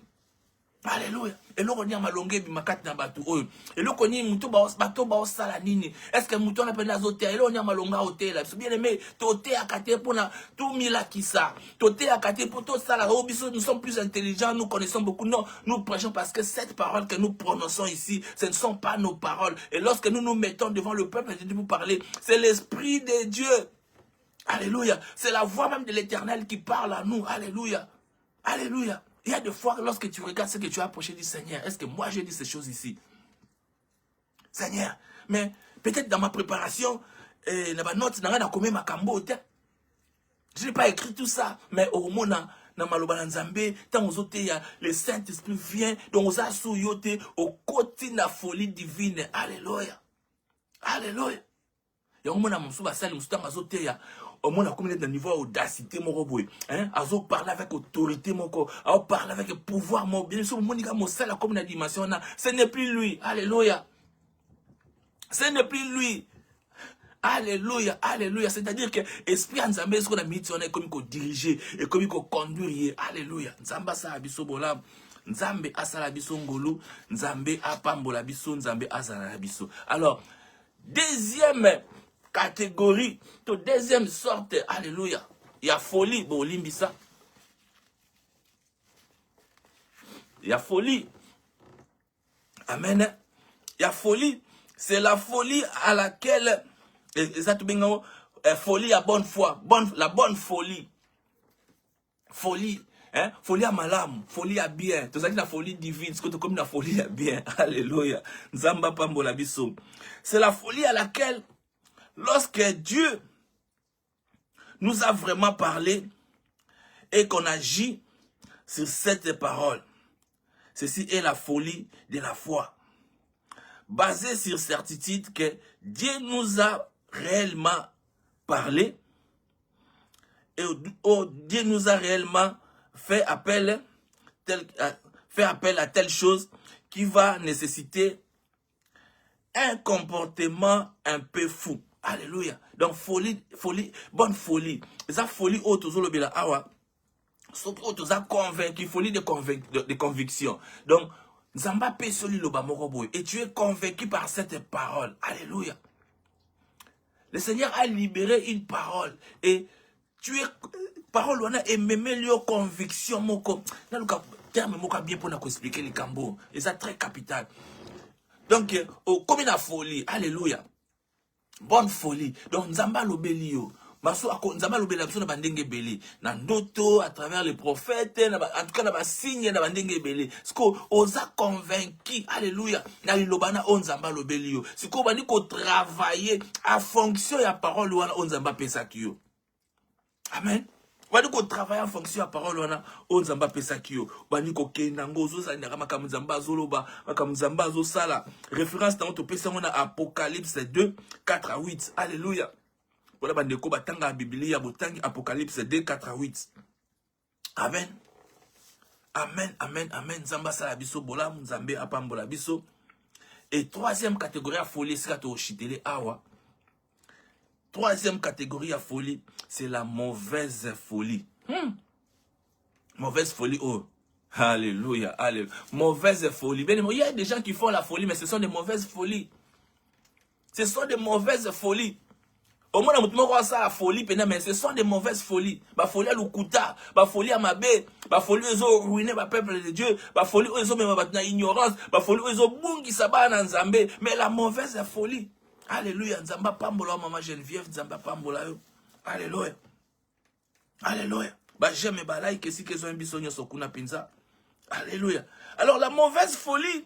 Alléluia. Et là on dit malongé bimakati na batu oyo. Et là on dit muto bato ba osala nini. Est-ce que muto na pena zote et là on dit malonga hôtel. Bien aimé, toté akate pona tout mila kisa. Toté akate pour tout ça là biso nous sommes plus intelligents, nous connaissons beaucoup. Non, nous prêchons parce que cette parole que nous prononçons ici, ce ne sont pas nos paroles. Et lorsque nous nous mettons devant le peuple de Dieu pour parler, c'est l'esprit de Dieu. Alléluia. C'est la voix même de l'Éternel qui parle à nous. Alléluia. Alléluia. Il y a des fois, lorsque tu regardes ce que tu as approché du Seigneur, est-ce que moi j'ai dit ces choses ici? Seigneur, mais peut-être dans ma préparation, je n'ai pas écrit tout ça, mais au moment dans maloba nzambe, tant aux autres, le Saint-Esprit vient, donc aux assoyote, au côté de la folie divine. Alléluia. Alléluia. Il y a un moment où on a au moins, on a un niveau d'audacité, mon robot. Azo parle avec autorité, mon corps. Azo parle avec pouvoir, mon bien sûr, mon gars, mon seul, comme la dimension, ce n'est plus lui. Alléluia. Ce n'est plus lui. Alléluia, alléluia. C'est-à-dire que l'esprit Nzambe, ce qu'on a mis, on est comme qu'on diriger et comme qu'on conduire. Alléluia. Nzamba sa abiso bolam. Nzambe asala biso ngolu. Nzambe apambola biso. Nzambe asala biso. Alors, deuxième catégorie, de deuxième sorte, alléluia. Il y a folie, bon, limbisa. Il y a folie. Amen. Il y a folie. C'est la folie à laquelle, folie à bonne foi, la bonne folie. Folie. Hein? Folie à malam, folie à bien. Tout ça, la folie divine, c'est comme la folie à bien. Alléluia. Nzamba pambola biso. C'est la folie à laquelle, lorsque Dieu nous a vraiment parlé et qu'on agit sur cette parole, ceci est la folie de la foi. Basée sur certitude que Dieu nous a réellement parlé et Dieu nous a réellement fait appel à telle chose qui va nécessiter un comportement un peu fou. Alléluia. Donc folie, bonne folie. Ça folie autour de la awa. Surtout autour convaincu, folie de conviction. Donc Nzamba pe soli loba moroboy et tu es convaincu par cette parole. Alléluia. Le Seigneur a libéré une parole et tu es parole wana et même lieu conviction moko. Na luka terme moko bien pour nous expliquer les cambo. Et ça très capital. Donc comme une folie. Alléluia. Bonne folie. Donc Nzamba lobelio. Maso Nzamba lobela biso na bandenge belé. Na ndoto à travers les prophètes, en tout cas na ba signe na bandenge belé. Siko oza convaincu. Alléluia. Na lobana on Nzamba lobelio. Siko bandi ko travailler à fonction ya parole wana on Nzamba pesaki yo. Amen. Bandi ko travailler en fonction ya parole wana on Nzamba pesaki yo. Bandi ko kenango zo sa ndaka makambo Nzamba zoloba, makambo Nzamba zo sala. Référence dans to pesa na Apocalypse 2 4 à 8. Alléluia. Voilà bandeko batanga la Biblia botangi Apocalypse 2 4 à 8. Amen. Amen, amen, amen. Nzamba sala biso bola, Nzambe apambola biso. Et troisième catégorie à folie, c'est kato chitele awa. Troisième catégorie à folie, c'est la mauvaise folie. Mauvaise folie, oh. Alléluia, alléluia. Mauvaise folie. Bien, il y a des gens qui font la folie, mais ce sont des mauvaises folies. Ce sont des mauvaises folies. Au moins, on ça à folie, mais ce sont des mauvaises folies. La folie à l'ukuta, la folie à mabé, la folie aux ruiner le peuple de Dieu, la folie aux même à ignorance, la folie aux bungi saba na Nzambe, mais la mauvaise folie. Alléluia, Nzamba pambola maman Geneviève, Nzamba pambola yo. Alléluia. Alléluia. Bah j'aime balai que si qu'ils ont un bisogno sokuna pinza. Alléluia. Alors la mauvaise folie,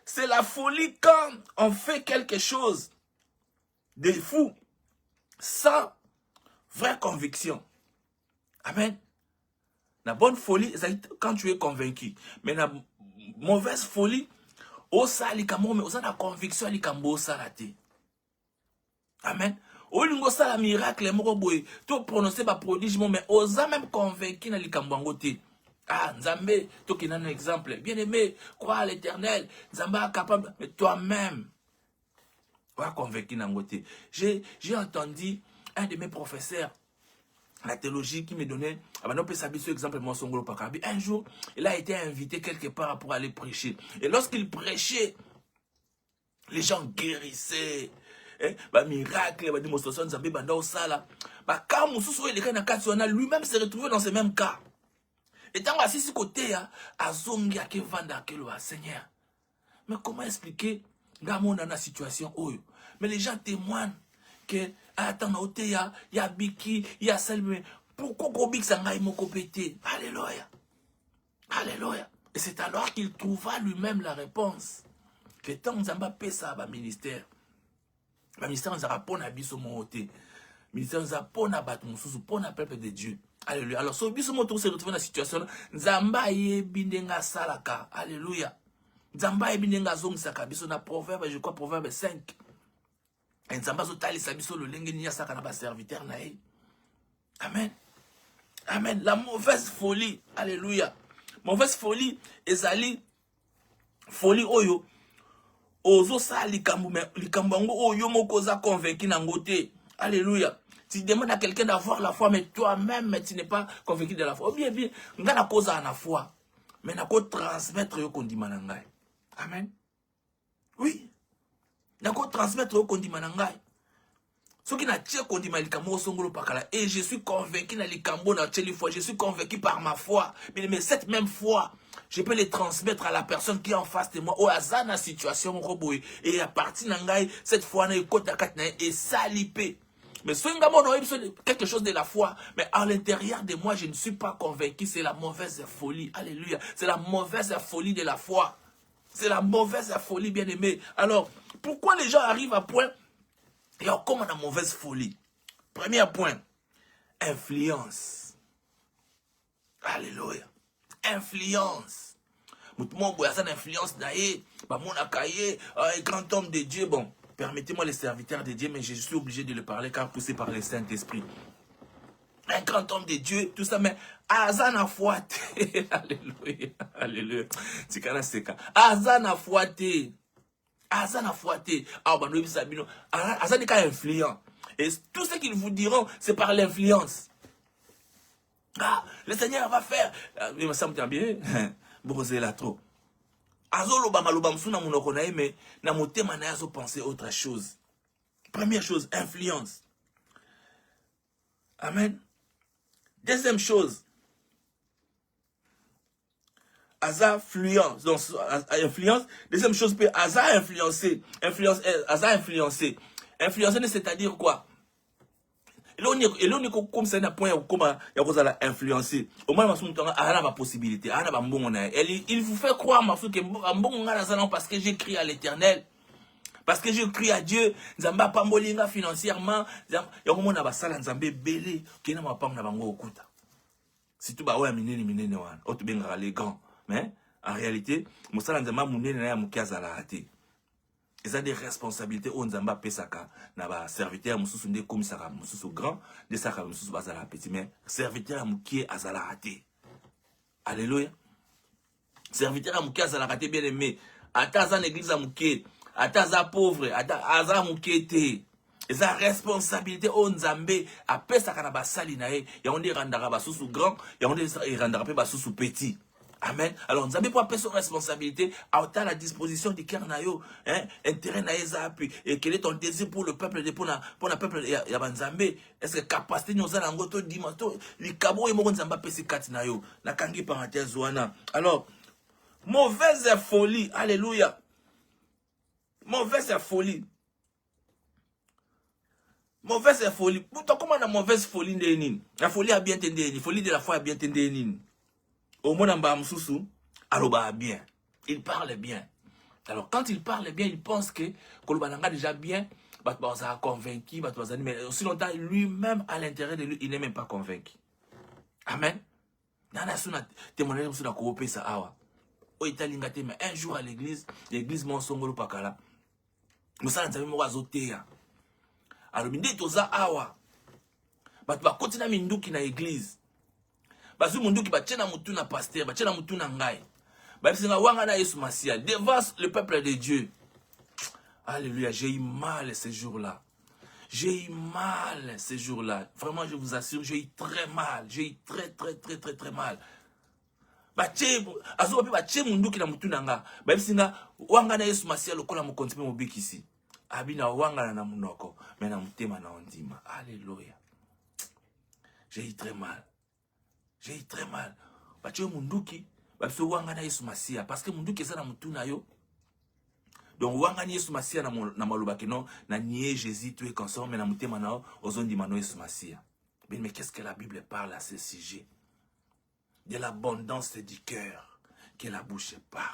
c'est la folie quand on fait quelque chose de fou. Sans vraie conviction. Amen. La bonne folie, c'est quand tu es convaincu. Mais la mauvaise folie, osa likamo, mais osa la conviction likambo osa raté. Amen. Au lingo ça la miracle, moko boy, tout prononcer ba prodige, mais osa même convaincu na likambo angote. Ah, Nzambe, toi qui as un exemple, bien aimé, crois à l'éternel, Nzamba capable, mais toi-même. Convaincu n'angoté. J'ai entendu un de mes professeurs la théologie qui me donnait exemple un jour il a été invité quelque part pour aller prêcher et lorsqu'il prêchait les gens guérissaient miracle démonstration lui-même s'est retrouvé dans ces mêmes cas et tant assis ce côté azongi à vanda Seigneur mais comment expliquer dans la situation mais les gens témoignent que attends il y a biki il y a celle mais pourquoi Kobik sangai moko pété. Alléluia. Alléluia. Et c'est alors qu'il trouva lui-même la réponse que tant Nzamba pesa ba ministère nous a pona biso moté ministère nous a pona bat mususu pona peuple de Dieu. Alléluia. Alors so biso moto se retrouve dans la situation Nzamba yebindenga salaka. Alléluia. Nzamba ebinenga zongisa biso na proverbe, je crois proverbe 5. Et Nzamba zotalisa biso le lenge ni saka na ba serviteur na ye. Amen. Amen. La mauvaise folie. Alléluia. Mauvaise folie ezali folie oyo ozo sa likambo mais likambo ngo oyo moko za convaincu na ngote. Alléluia. Tu demandes à quelqu'un d'avoir la foi mais toi-même tu n'es pas convaincu de la foi. Bien bien, ngana koza na foi. Mais na ko transmettre yo kondima na ngai. Amen. Oui. Na ko transmettre yo kondima na ngai. Ce qui n'a pas kondima likambo songolo pakala et je suis convaincu na likambo na tcheli foi, je suis convaincu par ma foi. Mais cette même foi, je peux les transmettre à la personne qui est en face de moi au hasard na situation roboy et à partir na ngai cette foi na ikota katna et salipé. Mais quelque chose de la foi. Mais à l'intérieur de moi, je ne suis pas convaincu. C'est la mauvaise folie. Alléluia. C'est la mauvaise folie de la foi. C'est la mauvaise folie, bien aimé. Alors, pourquoi les gens arrivent à point et on comme la mauvaise folie? Premier point, influence. Alléluia. Influence. Moutoumo boyasan influence naïe, bah mon akaye, grand homme de Dieu. Bon, permettez-moi les serviteurs de Dieu, mais je suis obligé de le parler car poussé par le Saint-Esprit. Un grand homme de Dieu, tout ça, mais Azana fouate. Alléluia. Alléluia. Tikana seka. Azana fouate. Azana fouate. Ah, bah nous sabino. Azana ka influent. Et tout ce qu'ils vous diront, c'est par l'influence. Ah, le Seigneur va faire. Il me semble bien. Brosé là trop. Azolo bamaloba msuna munoko na mais na motema na yazo penser autre chose. Première chose, influence. Amen. Deuxième chose, Aza influence. Donc, influence. Deuxième chose, Aza influencé. Aza influencé. Influencé, c'est-à-dire quoi? Et là, on est comme ça, un point où il y a influencé. Au moins, il y a une possibilité. Il vous fait croire parce que j'ai crié à l'Éternel. Parce que je crie à Dieu, Nzamba pambolinga financièrement, yakomona na basala Nzambe belé, kena mapam na bango okuta. Surtout ba oya minene wana, oto benga les grands. Mais en réalité, musala Nzamba munene na ya mukiazala ate. Eza des responsabilités o Nzamba pesaka na ba serviteur mususu nde komisaka mususu grand, de saka mususu bazala petit mais serviteur mukie azala ate. Alléluia. Serviteur mukie azala ate bien aimé. Ata za l'église mukie Ataza pauvre, aza mukete. Eza responsabilité o Nzambe apesa kana basali na ye, ya onde randara basusu grand, ya onde randara pe basusu petit. Amen. Alors Nzambe pour apesa responsabilité, à la disposition du cœur na yo, hein, intérêt na yeza appui et quel est ton désir pour le peuple de pour le peuple ya banzambe? Est-ce que capacité nous a ngoto dimato, likabo e mo Nzamba pesi kati na yo. Na kangi parenthèse wana. Alors mauvaise folie, alléluia. Mauvaise folie. Mauvaise folie. Pourtant, comment la mauvaise folie de nini? La folie a bien entendu. La folie de la foi a bien entendu nini? Au monde en bas, Moussou, alors bien. Il parle bien. Alors, quand il parle bien, il pense que Kolobananga déjà bien, on a convaincu, mais aussi longtemps, lui-même, à l'intérieur de lui, il n'est même pas convaincu. Amen. Nana suna témoignage sur la coopé ça awa. Au Italie, mais un jour à l'église Monsongolo Pakala. Musala Nzambe mo azoteya. Alors minde toza awa. Batu ba kotina minduki na église. Bazu munduki ba tchena mutu na pasteur, ba tchena mutu na ngai. Ba bisinga wanga na Yesu Masia devant le peuple de Dieu. Alléluia, j'ai eu mal ce jour-là. J'ai eu mal ce jour-là. Vraiment, je vous assure, j'ai eu très mal. J'ai eu très mal. Bache azo ba bache munduki na mutu na nga. Ba bisinga wanga na Yesu Masia lokola mo kontipe mo bikisi. Abina wanga na munoko, mais na mutema na ondima. Alléluia. J'ai eu très mal. J'ai eu très mal. Bache munduki, babiso wanga na Yesu Masia parce que munduki eza na mutu na yo. Donc wanga ni Yesu Masia na maloba kino na nié Jésus tu es consort mais na mutema na ozondima no Yesu Masia. Mais qu'est-ce que la Bible parle à ce sujet? De l'abondance du cœur que la bouche parle.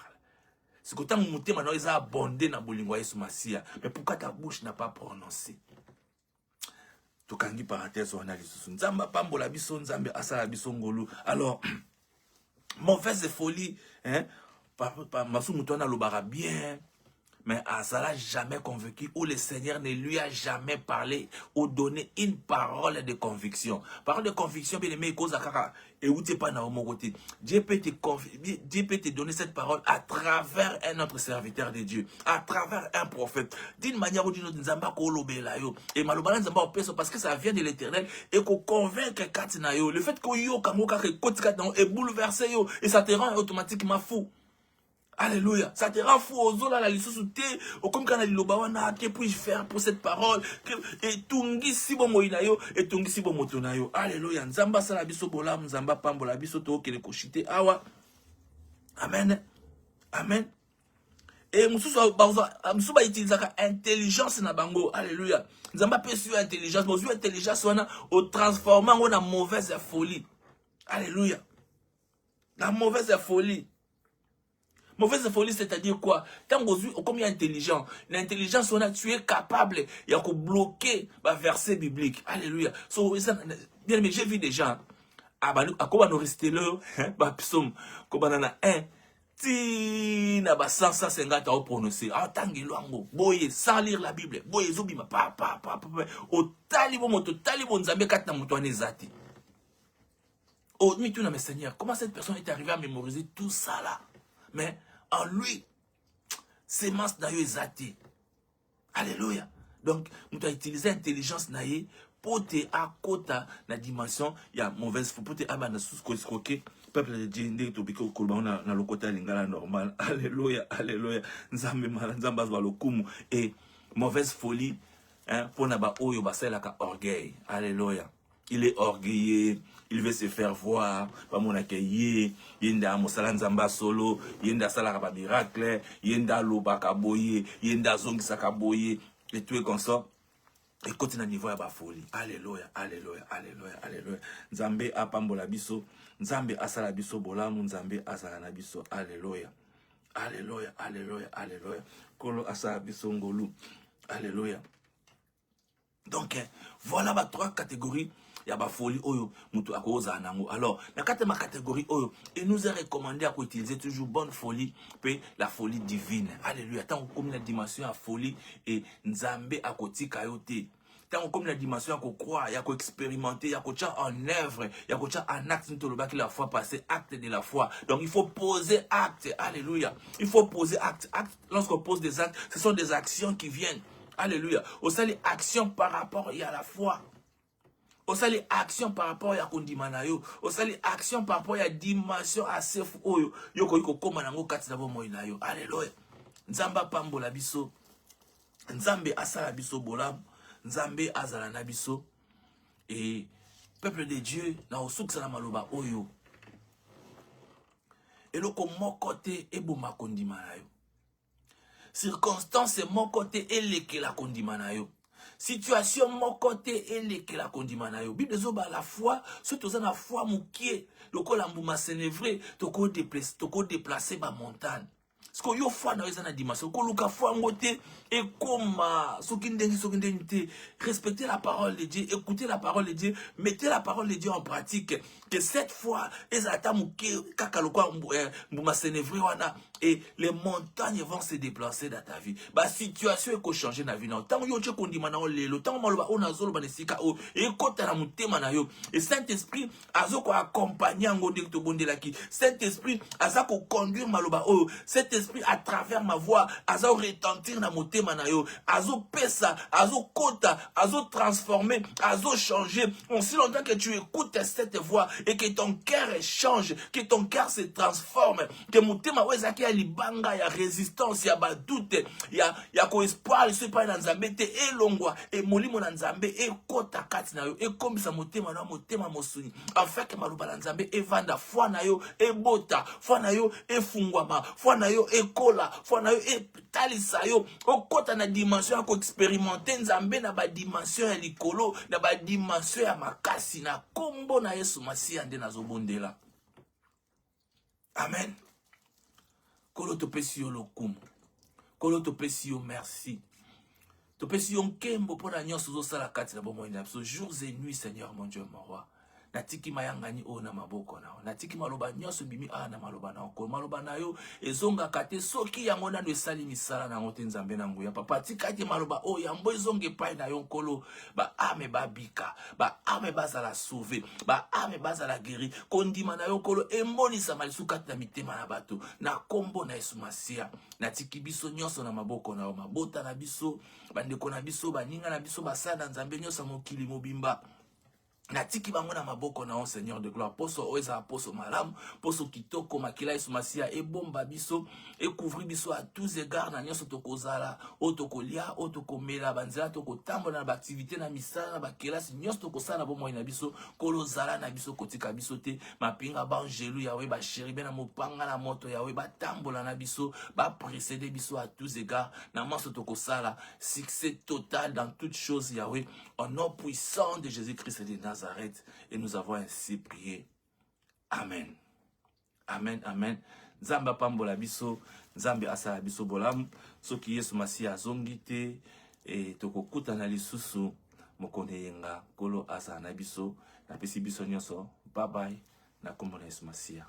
C'est que tant que tu as abondé dans le Yesu Masia, mais pourquoi ta bouche n'a pas prononcé? Tu as dit parenthèse ou analyse. Nzamba pambola biso nzambe asala biso ngolu. Alors, mauvaise folie, hein? Masu mutona lobara bien, mais Azala jamais convaincu ou le Seigneur ne lui a jamais parlé ou donné une parole de conviction. Parole de conviction, bien aimé, cause à kaka. Et où t'es pas dans mon côté. Dieu peut te donner cette parole à travers un autre serviteur de Dieu, à travers un prophète. D'une manière ou d'une autre, Nzamba kolobela yo. Et malobala Nzamba opeso parce que ça vient de l'Éternel et qu'on convainc katina yo. Le fait que yo kango kaka kotika est bouleversé yo et ça te rend automatiquement fou. Alléluia. Ça te rend fou aux la lisosute. Au comme quand lilobawana, que puis-je faire pour cette parole? Et tungi si bon moinayo, et tungi si bon motonayo. Alléluia. Nzamba salabiso bola, nzamba pambola biso to kele koshite awa. Amen. Amen. Et mususu ba utilisaka intelligence na bango. Alléluia. Nzamba pe sur intelligence, mais sur intelligence wana au transformer en na mauvaise folie. Alléluia. La mauvaise folie. Mauvaise folie, c'est-à-dire quoi? Quand vous êtes comme intelligent, l'intelligence, tu es capable de bloquer le verset biblique. Alléluia. So, bien, mais j'ai vu des gens, à quoi nous rester là, psaume, comme on a un, ti na ba 150 à prononcer. Ah, tangiloango, boye, sans lire la Bible, boye, zobima, pa, au talibo, moto, talibo, nzambe, kat na moutoane zati. Oh, mais tu n'as mes seigneurs, comment cette personne est arrivée à mémoriser tout ça là? Mais en lui, sémence na yo ezati. Alléluia. Donc, nous avons utilisé l'intelligence naïe pour te akota na dimension ya mauvaise foi pour te abana sous escroquer peuple de Dieu ndé to biko kolba na lokota lingala normal. Alléluia, alléluia. Nzambe mala nzamba zwa lokumu et mauvaise folie hein pour na ba oyo basela ka orgueil. Alléluia. Il est orgueilleux, il veut se faire voir, pas mon accueillir, yenda mosala nzamba solo, yenda sala ka miracle, yenda loba ka boye, yenda zongi saka boye, et tout est comme ça. Et continue à niveau ya ba folie. Alléluia, alléluia, alléluia, alléluia. Nzambe apambola biso, nzambe asala biso bolamu, nzambe asala na biso. Alléluia. Alléluia, alléluia, alléluia. Kolo asala biso ngolu. Alléluia. Donc, voilà les trois catégories. Il y a la folie, alors, dans la catégorie, il nous est recommandé d'utiliser toujours bonne folie, puis la folie divine. Alléluia. Tant comme la dimension à folie et Nzambe à côté kayote. Tant comme la dimension à croire, il y a expérimenter, il y a en œuvre, il y a en acte, la foi passée, acte de la foi. Donc il faut poser acte. Alléluia. Il faut poser acte. Lorsqu'on pose des actes, ce sont des actions qui viennent. Alléluia. Au sein des actions par rapport à la foi. Au sein des actions par rapport à Kondimanayo. Au sein des actions par rapport à la dimension assez fou. Yoko koma nango kati na bomo inayo. Alléluia. Nzamba pambola biso. Nzambe asala biso bolam. Nzambe azala na biso. Et peuple de Dieu na osuksa na maloba oyo. Eloko mokote eboma kondimanayo. Circonstance mon côté et les la condimanayo. Situation mon côté et les la condimanayo. Bible zoba la foi, surtout la foi moukié, le col en bouma sénévré, toko déplacer ma montagne. Parce que yo foi na eza na dimension, ko luka foi ngote et comme sokindeni respectez la parole de Dieu, écoutez la parole de Dieu, mettez la parole de Dieu en pratique. Que cette fois, ezata mouké kakalokwa mbuma sénévré wana et les montagnes vont se déplacer dans ta vie. Ba situation est ko changer na vie na. Tant yo tche kondima na lelo, tant maloba ona zolo ba nesika o et kota na mutema na yo. Et Saint-Esprit azoko accompagner ngonde to bondelaki. Saint-Esprit azako conduire maloba o. Saint-Esprit à travers ma voix, azo retentir na motema na yo, azo pesa, azo kota, azo transformer, azo changer. Aussi longtemps que tu écoutes cette voix et que ton cœur change, que ton cœur se transforme, que motema wezaki ya libanga ya résistance ya ba doute, ya ko espoir ce pas dans Nzambe te elongwa et molimo na Nzambe e kota kati na yo e komisa motema na motema mosuni. Afin que maluba na Nzambe e vanda foi na yo e bota, foi na yo e fungwama, foi na yo ekola, foi na yo e talisa yo o kota na dimension ko expérimenter Nzambe na ba dimension ya likolo, na ba dimension ya makasi na kombo na Yesu Masiya nde nazobondela. Amen. Kolo topesi yo lokumu. Kolo topesi yo merci. Topesi yo nkembo pona nyonso zosala kati na bomoi na biso jours et nuits, Seigneur mon Dieu mon roi. Natiki mayangani o na maboko na o. Natiki maloba nyonso bimi a na maloba na o. Maloba na yo ezonga kate soki yango nanu esali misala na ngote Nzambe na nguya. Papa tika te maloba o yambo ezonge pai na yo nkolo. Ba ame ba bika. Ba ame bazala sauvé. Ba ame bazala guéri. Kondima na yo nkolo emboni sa malisu kati na mitema na bato. Na kombo na Yesu Masiya. Natiki biso nyonso na maboko na o. Mabota na biso. Bandeko na biso. Baninga na biso. Basala na Nzambe nyonso mokili mobimba. natiki bango na maboko na o Seigneur de gloire poso oeza poso malam poso kitoko makila Yesu Masia ebomba biso couvrir biso à tous égards na nyonso tokozala o tokolia o tokomela banzela tokotambola na ba activité na misala na ba kelasi nyonso tokosala bomoi na biso kolozala na biso kotika biso te mapinga ba angelu yawe ba chérubin na mopanga na moto yawe ba tambola na biso ba précéder biso à tous égards na manso tokosala succès total dans toutes choses yawe au nom puissant de Jésus-Christ de Nazareth. Et nous avons ainsi prié. Amen. Amen, amen. Nzambe pambola biso, Nzambe asala biso bolam, soki Yesu Masia azongite, et tokokuta na lisusu, mokone yenga, kolo asala na biso, na pesi biso nyonso, bye bye, na kombo na Yesu Masia.